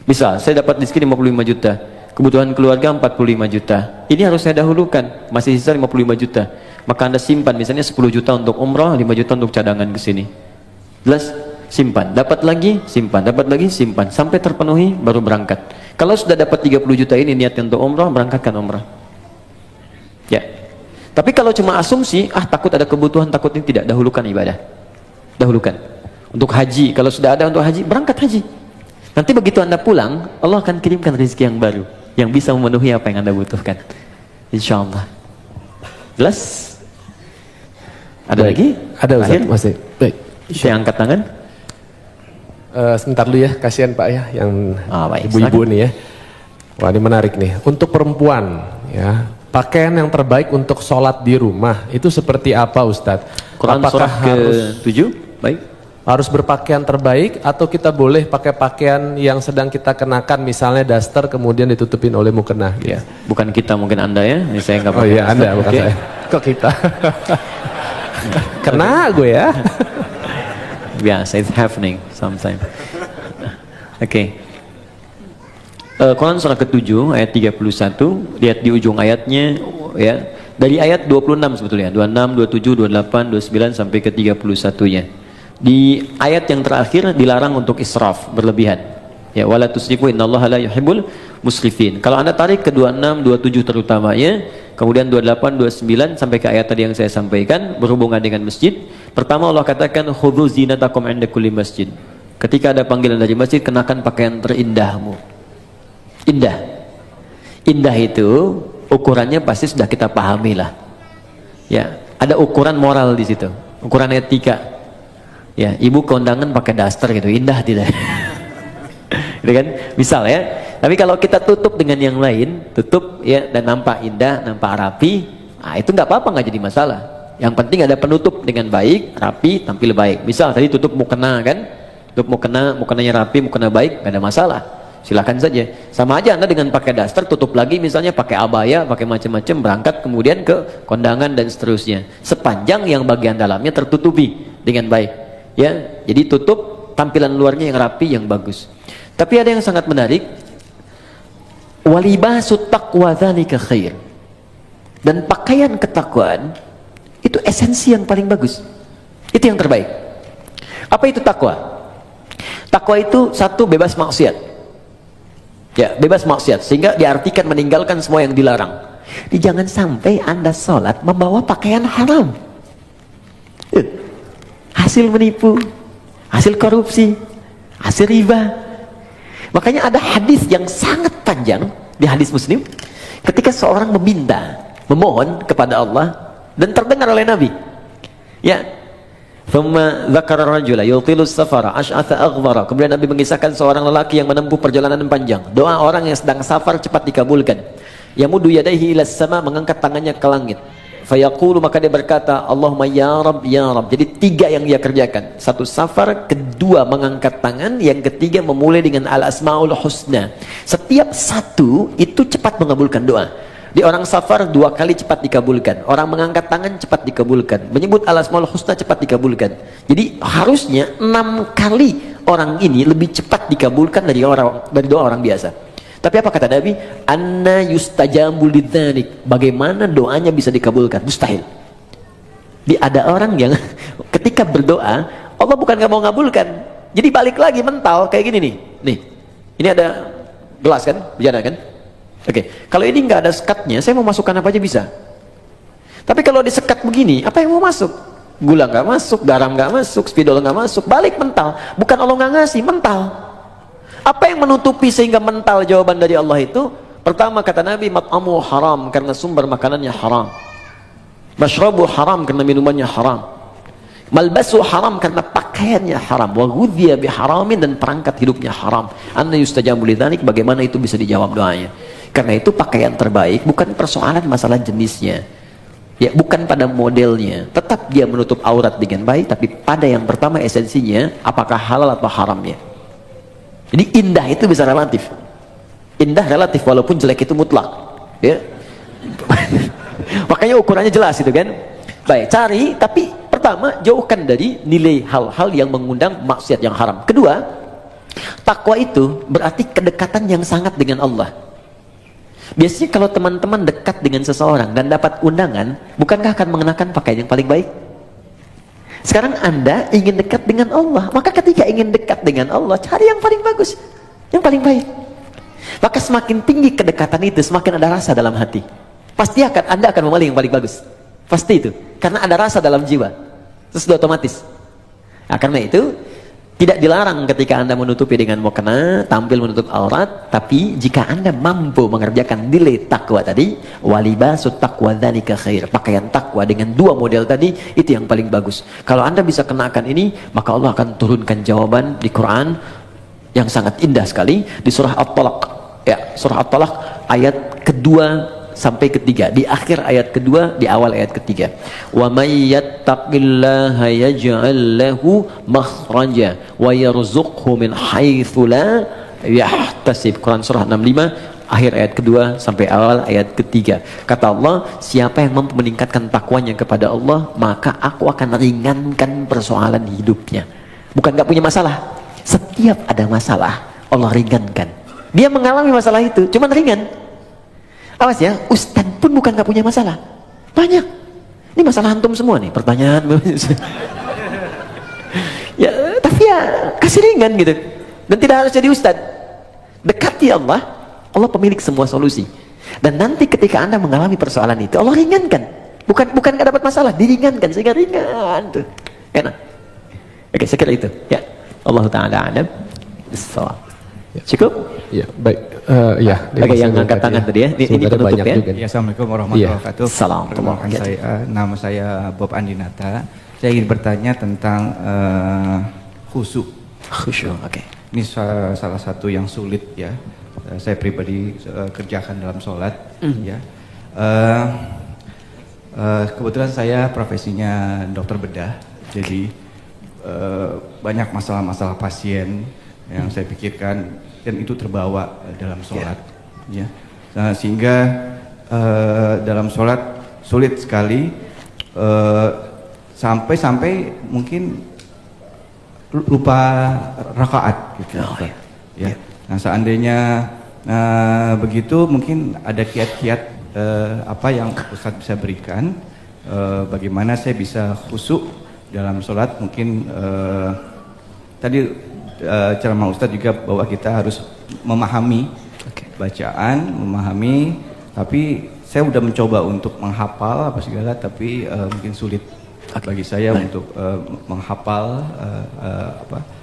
[SPEAKER 1] Misal, saya dapat rezeki 55 juta, kebutuhan keluarga 45 juta, ini harus saya dahulukan, masih sisa 55 juta, maka Anda simpan, misalnya 10 juta untuk umrah, 5 juta untuk cadangan ke sini. Jelas? Simpan, dapat lagi, simpan, sampai terpenuhi, baru berangkat. Kalau sudah dapat 30 juta ini niatnya untuk umrah, berangkatkan umrah. Ya. Tapi kalau cuma asumsi, takut ada kebutuhan, takut ini, tidak, dahulukan ibadah. Dahulukan. Untuk haji, kalau sudah ada untuk haji, berangkat haji. Nanti begitu Anda pulang, Allah akan kirimkan rezeki yang baru, yang bisa memenuhi apa yang Anda butuhkan. Insya Allah. Jelas? Ada
[SPEAKER 2] baik.
[SPEAKER 1] lagi?
[SPEAKER 2] Ada Ustaz, masih. Baik.
[SPEAKER 1] Saya angkat tangan.
[SPEAKER 2] Sebentar dulu ya, kasihan Pak ya, yang
[SPEAKER 1] Baik,
[SPEAKER 2] ibu-ibu nih ya. Wah, ini menarik nih. Untuk perempuan, ya, pakaian yang terbaik untuk sholat di rumah itu seperti apa Ustadz?
[SPEAKER 1] Quran
[SPEAKER 2] apakah
[SPEAKER 1] surah
[SPEAKER 2] harus
[SPEAKER 1] ke-7? Baik.
[SPEAKER 2] Harus berpakaian terbaik atau kita boleh pakai pakaian yang sedang kita kenakan, misalnya daster kemudian ditutupin oleh mukena?
[SPEAKER 1] Ya, bukan kita, mungkin Anda ya. Ini saya nggak pakai.
[SPEAKER 2] Oh iya, Anda bukan
[SPEAKER 1] Okay.
[SPEAKER 2] saya. Kok kita? Kena gue ya.
[SPEAKER 1] Biasa, it's happening sometimes. Oke. Quran surah ke-7 ayat 31, lihat di ujung ayatnya ya. Dari ayat 26 sebetulnya, 26, 27, 28, 29 sampai ke 31-nya. Di ayat yang terakhir dilarang untuk israf, berlebihan. Ya, wala tusrifu innallaha la yuhibbul musrifin. Kalau Anda tarik ke 26, 27 terutamanya, kemudian 28, 29 sampai ke ayat tadi yang saya sampaikan berhubungan dengan masjid. Pertama Allah katakan khudzu zinatakum 'inda kulli masjid. Ketika ada panggilan dari masjid, kenakan pakaian terindahmu. Indah. Indah itu ukurannya pasti sudah kita pahami lah. Ya, ada ukuran moral di situ, ukuran etika. Ya, ibu kondangan pakai daster gitu, indah tidak? Gitu kan? Misal ya. Tapi kalau kita tutup dengan yang lain, tutup ya dan nampak indah, nampak rapi, itu nggak apa-apa, nggak jadi masalah. Yang penting ada penutup dengan baik, rapi, tampil baik. Misal tadi tutup mukena kan? Tutup mukenanya rapi, mukena baik, nggak ada masalah. Silakan saja. Sama aja Anda dengan pakai daster, tutup lagi misalnya pakai abaya, pakai macam-macam, berangkat kemudian ke kondangan dan seterusnya. Sepanjang yang bagian dalamnya tertutupi dengan baik. Ya, jadi tutup tampilan luarnya yang rapi, yang bagus. Tapi ada yang sangat menarik. Walibasu taqwa dzalika khair. Dan pakaian ketakwaan itu esensi yang paling bagus. Itu yang terbaik. Apa itu takwa? Takwa itu satu, bebas maksiat. Ya, bebas maksiat, sehingga diartikan meninggalkan semua yang dilarang. Jangan sampai Anda sholat membawa pakaian haram. Hasil menipu, hasil korupsi, hasil riba. Makanya ada hadis yang sangat panjang di hadis Muslim, ketika seorang meminta, memohon kepada Allah dan terdengar oleh Nabi. Ya. Thumma dzakara rajula yutilu safara ash'atha aghdara. Kemudian Nabi mengisahkan seorang lelaki yang menempuh perjalanan panjang. Doa orang yang sedang safar cepat dikabulkan. Yamudu yadayhi ilas sama, mengangkat tangannya ke langit. Fayaqulu, maka dia berkata, Allahumma ya Rabb ya Rabb. Jadi tiga yang dia kerjakan. Satu safar, kedua mengangkat tangan, yang ketiga memulai dengan al-asmaul husna. Setiap satu itu cepat mengabulkan doa. Di orang safar 2 kali cepat dikabulkan, orang mengangkat tangan cepat dikabulkan, menyebut al-asmaul husna cepat dikabulkan. Jadi harusnya 6 kali orang ini lebih cepat dikabulkan dari doa orang biasa. Tapi apa kata Nabi? Anna yustajabu lidzalik. Bagaimana doanya bisa dikabulkan? Mustahil. Ada orang yang ketika berdoa Allah bukan nggak mau ngabulkan, jadi balik lagi mental kayak gini nih. Nih, ini ada gelas kan, berjalan kan? Oke, kalau ini nggak ada sekatnya, saya mau masukkan apa aja bisa. Tapi kalau disekat begini, apa yang mau masuk? Gula nggak masuk, garam nggak masuk, spidol nggak masuk, balik mental. Bukan Allah nggak ngasih, mental. Apa yang menutupi sehingga mental jawaban dari Allah itu? Pertama kata Nabi, mat'amu haram, karena sumber makanannya haram. Mashrabu haram, karena minumannya haram. Malbasu haram, karena pakaiannya haram. Wa ghudhiya biharamin, dan perangkat hidupnya haram. Anna yustajabu lidzalik, bagaimana itu bisa dijawab doanya? Karena itu pakaian terbaik bukan persoalan masalah jenisnya, ya, bukan pada modelnya, tetap dia menutup aurat dengan baik, tapi pada yang pertama esensinya, apakah halal atau haramnya. Jadi indah itu bisa relatif, indah relatif, walaupun jelek itu mutlak, ya. Makanya ukurannya jelas itu kan. Baik, cari, tapi pertama jauhkan dari nilai hal-hal yang mengundang maksiat yang haram. Kedua, takwa itu berarti kedekatan yang sangat dengan Allah. Biasanya kalau teman-teman dekat dengan seseorang dan dapat undangan, bukankah akan mengenakan pakaian yang paling baik? Sekarang Anda ingin dekat dengan Allah, maka ketika ingin dekat dengan Allah, cari yang paling bagus, yang paling baik. Maka semakin tinggi kedekatan itu, semakin ada rasa dalam hati. pasti Anda akan memilih yang paling bagus. Pasti itu. Karena ada rasa dalam jiwa. Terus sudah otomatis. Nah, karena itu tidak dilarang ketika Anda menutupi dengan mukena, tampil menutup aurat, tapi jika Anda mampu mengerjakan nilai takwa tadi, walibasut taqwa dzalika khair. Pakaian takwa dengan dua model tadi itu yang paling bagus. Kalau Anda bisa kenakan ini, maka Allah akan turunkan jawaban di Quran yang sangat indah sekali di surah At-Talaq. Ya, surah At-Talaq ayat kedua sampai ketiga, di akhir ayat kedua, di awal ayat ketiga. Wa may yattaqillaha yaj'al lahu makhraja wa yarzuqhu min haitsu la yahtasib. Quran surah 65 akhir ayat kedua sampai awal ayat ketiga. Kata Allah, siapa yang mampu meningkatkan takwanya kepada Allah, maka aku akan ringankan persoalan hidupnya. Bukan gak punya masalah, setiap ada masalah Allah ringankan. Dia mengalami masalah itu, cuman ringan. Awas ya, ustadz pun bukan gak punya masalah, banyak. Ini masalah antum semua nih, pertanyaan. Ya, tapi ya kasih ringan gitu. Dan tidak harus jadi ustadz. Dekati Allah, Allah pemilik semua solusi. Dan nanti ketika Anda mengalami persoalan itu, Allah ringankan. Bukan gak dapat masalah, diringankan sehingga ringan tuh. Enak. Oke, saya kira itu. Ya, Allah Taala alam. Cukup?
[SPEAKER 2] Ya, baik. Ya,
[SPEAKER 1] oke, yang angkat tangan tadi ya. Ini penutup ya.
[SPEAKER 4] Ya, assalamualaikum warahmatullahi wabarakatuh.
[SPEAKER 1] Assalamualaikum.
[SPEAKER 4] Nama saya Bob Andinata. Saya ingin bertanya tentang khusyuk.
[SPEAKER 1] Khusyuk, oke.
[SPEAKER 4] Ini salah satu yang sulit ya. Saya pribadi kerjakan dalam sholat. Ya. Kebetulan saya profesinya dokter bedah. Jadi banyak masalah-masalah pasien yang saya pikirkan, dan itu terbawa dalam sholat, ya. Nah, sehingga dalam sholat sulit sekali, sampai mungkin lupa rakaat, gitu. Ya. Nah, seandainya begitu, mungkin ada kiat-kiat apa yang Ustadz bisa berikan, bagaimana saya bisa khusyuk dalam sholat. Mungkin tadi ceramah Ustadz juga bahwa kita harus memahami bacaan, memahami, tapi saya udah mencoba untuk menghafal apa segala, tapi mungkin sulit bagi saya untuk menghafal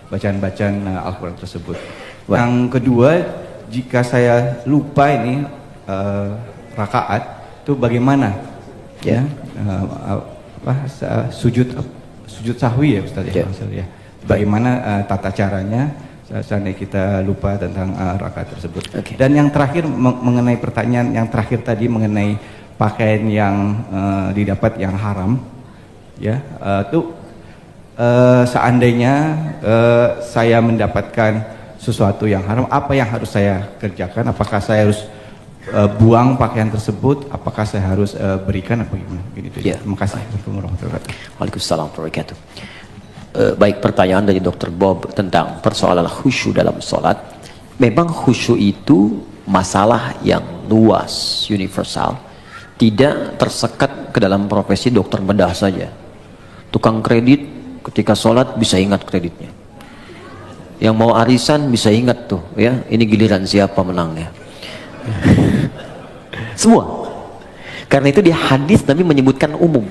[SPEAKER 4] bacaan-bacaan Al-Quran tersebut. Yang kedua, jika saya lupa ini rakaat, itu bagaimana? Ya, sujud sahwi ya Ustadz ya. Bagaimana tata caranya seandainya kita lupa tentang rakaat tersebut. Dan yang terakhir mengenai pertanyaan yang terakhir tadi mengenai pakaian yang didapat yang haram, ya, itu seandainya saya mendapatkan sesuatu yang haram, apa yang harus saya kerjakan? Apakah saya harus buang pakaian tersebut? Apakah saya harus berikan apa gimana? Gitu. Ya. Terima kasih.
[SPEAKER 1] Waalaikumsalam warahmatullahi wabarakatuh. Baik, pertanyaan dari Dr. Bob tentang persoalan khusyuk dalam sholat. Memang khusyuk itu masalah yang luas, universal, tidak tersekat ke dalam profesi dokter bedah saja. Tukang kredit ketika sholat bisa ingat kreditnya, yang mau arisan bisa ingat tuh, ya, ini giliran siapa menangnya. Semua. Karena itu di hadis Nabi menyebutkan umum,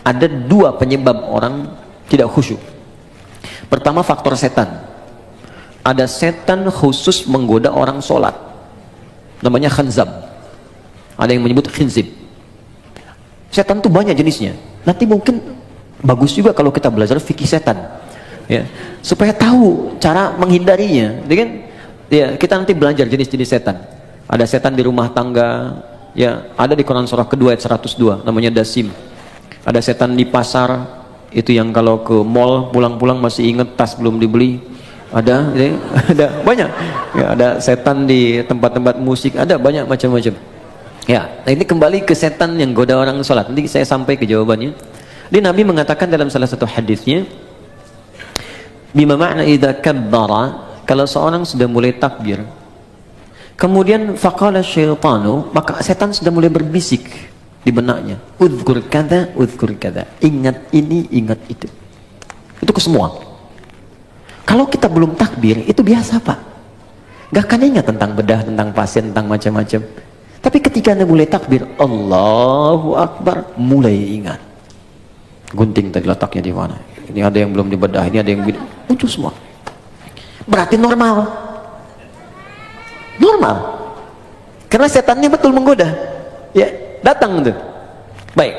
[SPEAKER 1] ada dua penyebab orang tidak khusyuk. Pertama, faktor setan. Ada setan khusus menggoda orang sholat, namanya khanzab. Ada yang menyebut khinzib. Setan itu banyak jenisnya. Nanti mungkin bagus juga kalau kita belajar fikih setan, ya, supaya tahu cara menghindarinya. Kan? Ya, kita nanti belajar jenis-jenis setan. Ada setan di rumah tangga, ya, ada di Quran surah kedua ayat 102, namanya dasim. Ada setan di pasar, itu yang kalau ke mall pulang-pulang masih inget tas belum dibeli. Ada, ya, ada banyak. Ya, ada setan di tempat-tempat musik, ada banyak macam-macam. Ya, nah ini kembali ke setan yang goda orang sholat. Nanti saya sampai ke jawabannya. Jadi Nabi mengatakan dalam salah satu hadisnya, bima ma'na idza kabbara, kalau seorang sudah mulai takbir, kemudian faqala syaitanu, maka setan sudah mulai berbisik di benaknya, udzkur kada, ingat ini, ingat itu. Itu ke semua. Kalau kita belum takbir, itu biasa Pak, gak akan ingat tentang bedah, tentang pasien, tentang macam-macam. Tapi ketika Anda mulai takbir, Allahu Akbar, mulai ingat. Gunting tadi letaknya di mana? Ini ada yang belum dibedah, ini ada yang muncul semua. Berarti normal. Normal. Karena setannya betul menggoda. Ya, datang tuh. Baik.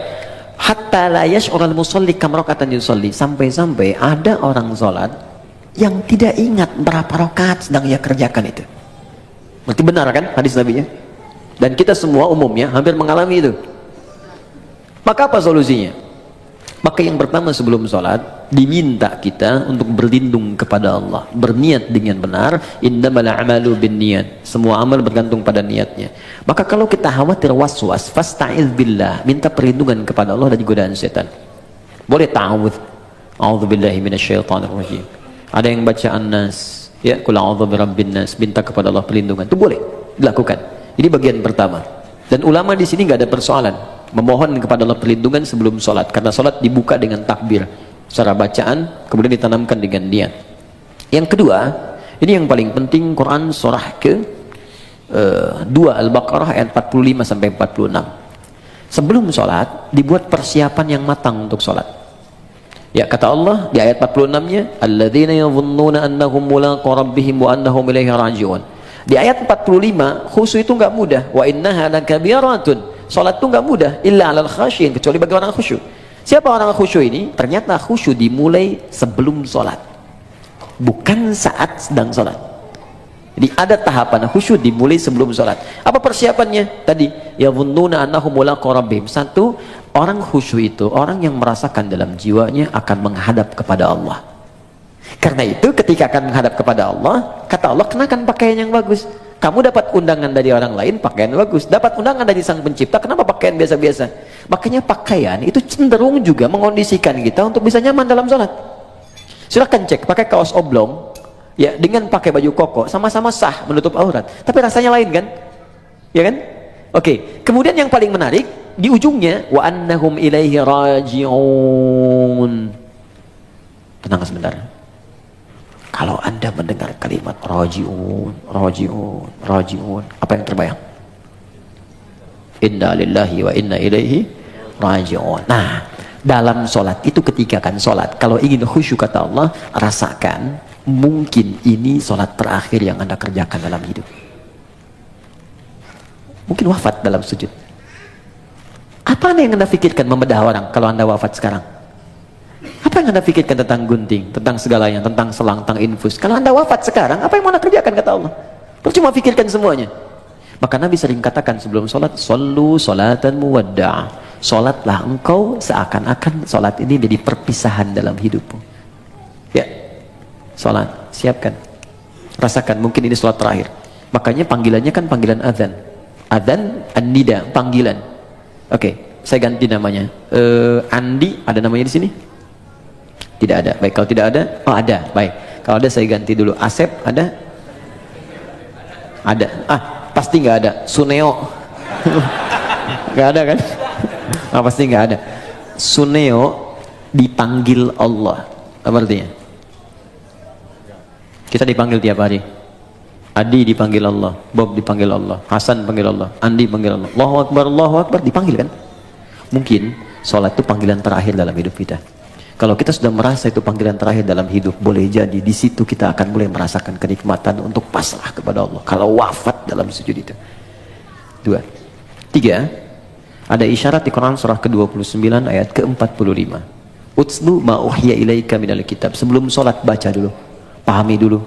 [SPEAKER 1] Hatta la yash'ural musalli kam raka'atan yusalli. Sampai-sampai ada orang salat yang tidak ingat berapa rakaat sedang ia kerjakan itu. Berarti benar kan hadis Nabi-nya? Dan kita semua umumnya hampir mengalami itu. Maka apa solusinya? Maka yang pertama sebelum sholat diminta kita untuk berlindung kepada Allah, berniat dengan benar. Innamal a'malu binniyat, semua amal bergantung pada niatnya. Maka kalau kita khawatir waswas, fasta'iz billah, minta perlindungan kepada Allah dari godaan setan. Boleh ta'awudz, a'udzubillahi minasyaitonir rajim. Ada yang baca An-Nas, ya, qul a'udzu birabbin nas, minta kepada Allah perlindungan. Itu boleh dilakukan. Ini bagian pertama. Dan ulama di sini nggak ada persoalan memohon kepada Allah perlindungan sebelum sholat, karena sholat dibuka dengan takbir secara bacaan, kemudian ditanamkan dengan niat. Yang kedua, ini yang paling penting, Quran surah ke 2 Al-Baqarah ayat 45 sampai 46. Sebelum sholat dibuat persiapan yang matang untuk sholat. Ya, kata Allah di ayat 46-nya, alladzina yadhunnuna annahum mulaqu rabbihim wa annahum ilaihi raji'un. Di ayat 45, khusyuk itu nggak mudah. Wa innaha lakabiratun. Salat itu nggak mudah, illa 'alal khasyin, kecuali bagi orang khusyuk. Siapa orang khusyuk ini? Ternyata khusyuk dimulai sebelum salat, bukan saat sedang salat. Jadi ada tahapan khusyuk dimulai sebelum salat. Apa persiapannya? Tadi, yadhunnuna annahum mulaqu rabbihim. Satu, orang khusyuk itu orang yang merasakan dalam jiwanya akan menghadap kepada Allah. Karena itu ketika akan menghadap kepada Allah, kata Allah, kenakan pakaian yang bagus. Kamu dapat undangan dari orang lain, pakaian bagus. Dapat undangan dari sang pencipta, kenapa pakaian biasa-biasa? Makanya pakaian itu cenderung juga mengondisikan kita untuk bisa nyaman dalam sholat. Silahkan cek, pakai kaos oblong ya dengan pakai baju koko, sama-sama sah menutup aurat, tapi rasanya lain kan? Ya kan? Oke, kemudian yang paling menarik di ujungnya, wa annahum ilaihi raji'un. Tenang sebentar. Kalau Anda mendengar kalimat raji'un, raji'un, raji'un, apa yang terbayang? Inna lillahi wa inna ilaihi raji'un. Nah, dalam sholat itu ketika kan sholat, kalau ingin khusyuk kata Allah, rasakan mungkin ini sholat terakhir yang Anda kerjakan dalam hidup. Mungkin wafat dalam sujud. Apa yang Anda pikirkan membedah orang kalau Anda wafat sekarang? Apa yang Anda pikirkan tentang gunting, tentang segalanya, tentang selang, tentang infus? Kalau Anda wafat sekarang, apa yang mau Anda kerjakan kata Allah? Percuma pikirkan semuanya. Maka Nabi sering katakan sebelum sholat, sallu sholatan muwadda'. Sholatlah engkau seakan-akan sholat ini jadi perpisahan dalam hidupmu. Ya, sholat, siapkan, rasakan, mungkin ini sholat terakhir. Makanya panggilannya kan panggilan adzan. Adzan, an-nida, panggilan. Oke, saya ganti namanya. Andi, ada namanya di sini? Tidak ada. Baik, kalau tidak ada, oh ada. Baik, kalau ada saya ganti dulu. Asep ada? Ada. Ah, pasti nggak ada. Suneo, nggak ada kan? Ah, pasti nggak ada. Suneo dipanggil Allah. Apa artinya? Kita dipanggil tiap hari. Adi dipanggil Allah, Bob dipanggil Allah, Hasan panggil Allah, Andi panggil Allah. Allahu Akbar, dipanggil kan? Mungkin sholat itu panggilan terakhir dalam hidup kita. Kalau kita sudah merasa itu panggilan terakhir dalam hidup, boleh jadi di situ kita akan mulai merasakan kenikmatan untuk pasrah kepada Allah. Kalau wafat dalam sujud itu. 2. 3. Ada isyarat di Quran surah ke-29 ayat ke-45. Utslu ma uhiya ilaika minal kitab. Sebelum sholat baca dulu, pahami dulu,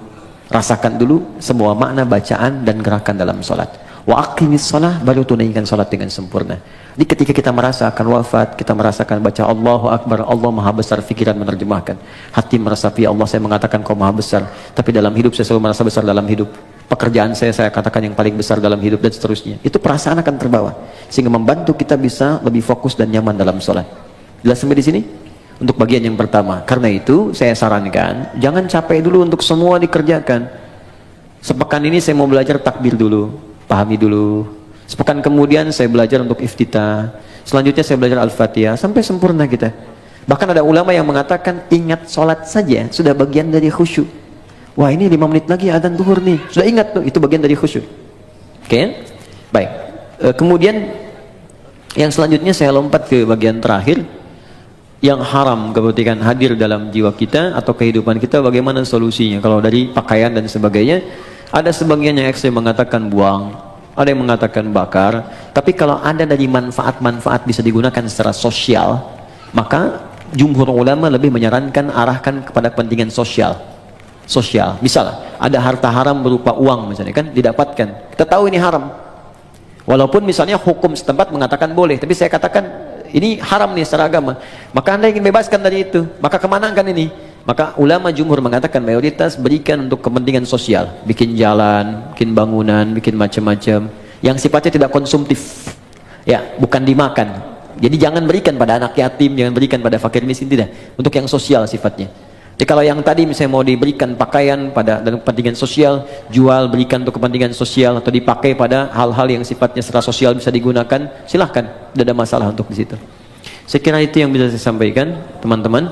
[SPEAKER 1] rasakan dulu semua makna bacaan dan gerakan dalam sholat. Wa aqimis shalah, baru tunaikan sholat dengan sempurna. Jadi ketika kita merasa akan wafat, kita merasakan baca Allahu Akbar, Allah Maha Besar, pikiran menerjemahkan, hati meresapi Allah, saya mengatakan kau Maha Besar, tapi dalam hidup saya selalu merasa besar dalam hidup. Pekerjaan saya katakan yang paling besar dalam hidup, dan seterusnya. Itu perasaan akan terbawa sehingga membantu kita bisa lebih fokus dan nyaman dalam sholat. Jelas sampai di sini? Untuk bagian yang pertama. Karena itu saya sarankan jangan capek dulu untuk semua dikerjakan. Sepekan ini saya mau belajar takbir dulu, pahami dulu. Sepekan kemudian saya belajar untuk iftitah, selanjutnya saya belajar Al-Fatihah, sampai sempurna kita. Bahkan ada ulama yang mengatakan ingat sholat saja sudah bagian dari khusyuk. Wah, ini 5 menit lagi adzan zuhur nih, sudah ingat tuh, itu bagian dari khusyuk. Oke? Baik, Kemudian yang selanjutnya saya lompat ke bagian terakhir, yang haram ketika hadir dalam jiwa kita atau kehidupan kita, bagaimana solusinya? Kalau dari pakaian dan sebagainya, ada sebagian yang ekstrem mengatakan buang, ada yang mengatakan bakar. Tapi kalau ada dari manfaat-manfaat bisa digunakan secara sosial, maka jumhur ulama lebih menyarankan arahkan kepada kepentingan sosial. Misal ada harta haram berupa uang misalnya kan didapatkan, kita tahu ini haram, walaupun misalnya hukum setempat mengatakan boleh, tapi saya katakan ini haram nih secara agama, maka anda ingin bebaskan dari itu, maka kemana kan ini? Maka ulama jumhur mengatakan mayoritas berikan untuk kepentingan sosial, bikin jalan, bikin bangunan, bikin macam-macam yang sifatnya tidak konsumtif, ya, bukan dimakan. Jadi jangan berikan pada anak yatim, jangan berikan pada fakir miskin, tidak, untuk yang sosial sifatnya. Jadi kalau yang tadi misalnya mau diberikan pakaian pada dan kepentingan sosial, jual, berikan untuk kepentingan sosial, atau dipakai pada hal-hal yang sifatnya secara sosial bisa digunakan, silahkan, tidak ada masalah untuk di situ. Saya kira itu yang bisa saya sampaikan, teman-teman.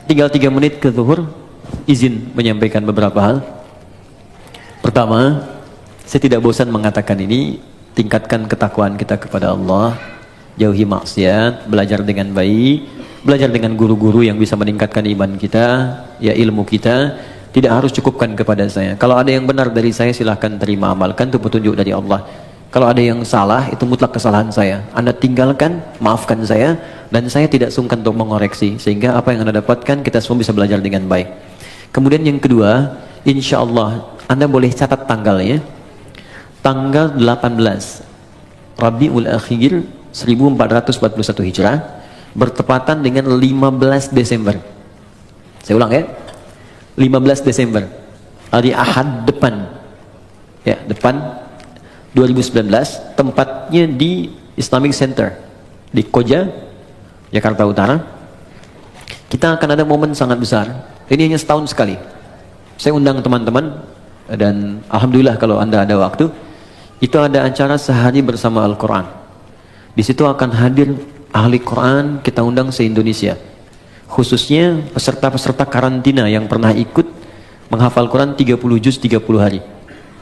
[SPEAKER 1] Tinggal 3 menit ke zuhur, izin menyampaikan beberapa hal. Pertama, saya tidak bosan mengatakan ini, tingkatkan ketakwaan kita kepada Allah, jauhi maksiat, belajar dengan baik, belajar dengan guru-guru yang bisa meningkatkan iman kita, ya, ilmu kita. Tidak harus cukupkan kepada saya. Kalau ada yang benar dari saya, silahkan terima, amalkan, itu petunjuk dari Allah. Kalau ada yang salah, itu mutlak kesalahan saya. Anda tinggalkan, maafkan saya, dan saya tidak sungkan untuk mengoreksi, sehingga apa yang Anda dapatkan kita semua bisa belajar dengan baik. Kemudian yang kedua, insya Allah Anda boleh catat tanggalnya, tanggal 18 Rabiul Akhir 1441 Hijrah, bertepatan dengan 15 Desember. Saya ulang ya, 15 Desember, hari Ahad depan, ya, depan 2019, tempatnya di Islamic Center di Koja, Jakarta Utara. Kita akan ada momen sangat besar. Ini hanya setahun sekali. Saya undang teman-teman, dan alhamdulillah kalau Anda ada waktu, itu ada acara sehari bersama Al-Quran. Di situ akan hadir ahli Quran, kita undang se-Indonesia, khususnya peserta-peserta karantina yang pernah ikut menghafal Quran 30 juz 30 hari.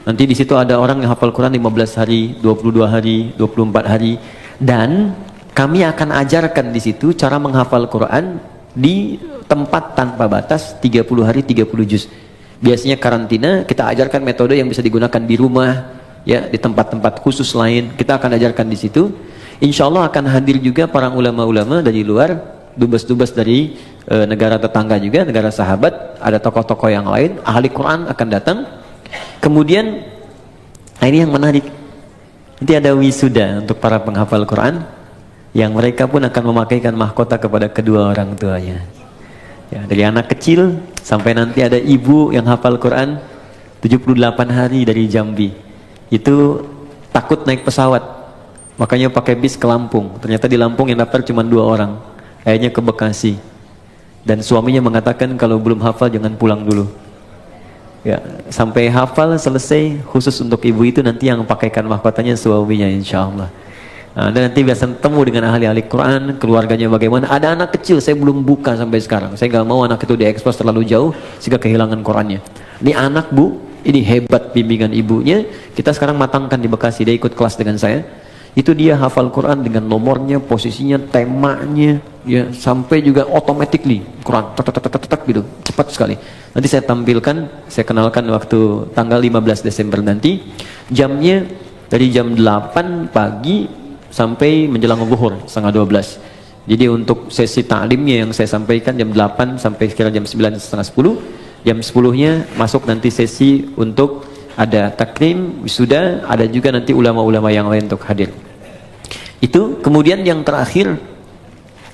[SPEAKER 1] Nanti di situ ada orang yang hafal Quran 15 hari, 22 hari, 24 hari, dan kami akan ajarkan di situ cara menghafal Quran di tempat tanpa batas 30 hari 30 juz. Biasanya karantina kita ajarkan metode yang bisa digunakan di rumah, ya, di tempat-tempat khusus lain kita akan ajarkan di situ. Insya Allah akan hadir juga para ulama-ulama dari luar, dubes-dubes dari negara tetangga juga, negara sahabat, ada tokoh-tokoh yang lain, ahli Quran akan datang. Kemudian ini yang menarik, nanti ada wisuda untuk para penghafal Quran, yang mereka pun akan memakaikan mahkota kepada kedua orang tuanya, ya, dari anak kecil sampai nanti ada ibu yang hafal Quran 78 hari dari Jambi. Itu takut naik pesawat, makanya pakai bis ke Lampung. Ternyata di Lampung yang daftar cuma 2 orang, akhirnya ke Bekasi, dan suaminya mengatakan kalau belum hafal jangan pulang dulu, ya, sampai hafal selesai. Khusus untuk ibu itu nanti yang pakaikan mahkotanya suaminya, insya Allah. Dan nanti biasa ketemu dengan ahli-ahli Quran, keluarganya bagaimana. Ada anak kecil saya belum buka sampai sekarang, saya nggak mau anak itu diekspos terlalu jauh sehingga kehilangan Qurannya. Ini anak bu, ini hebat bimbingan ibunya, kita sekarang matangkan di Bekasi. Dia ikut kelas dengan saya, itu dia hafal Quran dengan nomornya, posisinya, temanya, ya, sampai juga automatically Quran tak gitu, cepat sekali. Nanti saya tampilkan, saya kenalkan waktu tanggal 15 Desember nanti, jamnya dari jam 8 pagi sampai menjelang zuhur setengah 12. Jadi untuk sesi ta'limnya yang saya sampaikan jam 8 sampai sekitar jam 9 setengah 10. Jam 10-nya masuk nanti sesi untuk ada takrim, wisuda, ada juga nanti ulama-ulama yang lain untuk hadir. Itu. Kemudian yang terakhir,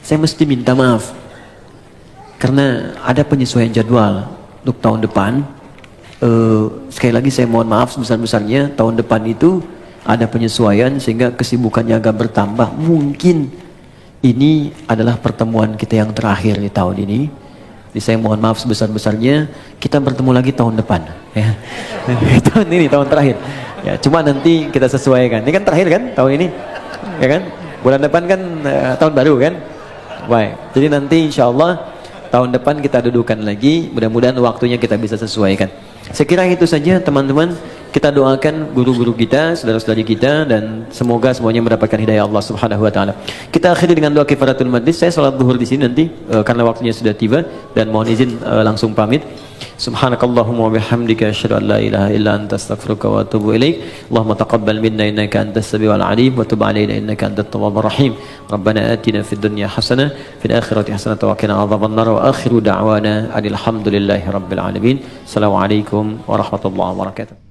[SPEAKER 1] saya mesti minta maaf karena ada penyesuaian jadwal untuk tahun depan. Sekali lagi saya mohon maaf sebesar-besarnya, tahun depan itu ada penyesuaian sehingga kesibukannya agak bertambah. Mungkin ini adalah pertemuan kita yang terakhir di tahun ini. Jadi saya mohon maaf sebesar-besarnya, kita bertemu lagi tahun depan, ya. Tahun ini tahun terakhir, ya, cuma nanti kita sesuaikan. Ini kan terakhir kan tahun ini, ya kan, bulan depan kan tahun baru kan. Baik, jadi nanti insya Allah tahun depan kita dudukan lagi, mudah-mudahan waktunya kita bisa sesuaikan. Saya kira itu saja teman-teman. Kita doakan guru-guru kita, saudara-saudari kita, dan semoga semuanya mendapatkan hidayah Allah Subhanahu wa taala. Kita akhiri dengan doa kifaratul majlis. Saya salat zuhur di sini nanti karena waktunya sudah tiba, dan mohon izin langsung pamit. Subhanakallahumma wa bihamdika asyhadu an la ilaha illa anta astaghfiruka wa atubu ilaik. Allahumma taqabbal minna innaka antas samiul alim wa tub alaina innaka antat tawwabur rahim. Rabbana atina fid dunya hasanah fil akhirati hasanah wa qina adzabannar wa akhiru da'wana alhamdulillahi rabbil alamin. Assalamualaikum warahmatullahi wabarakatuh.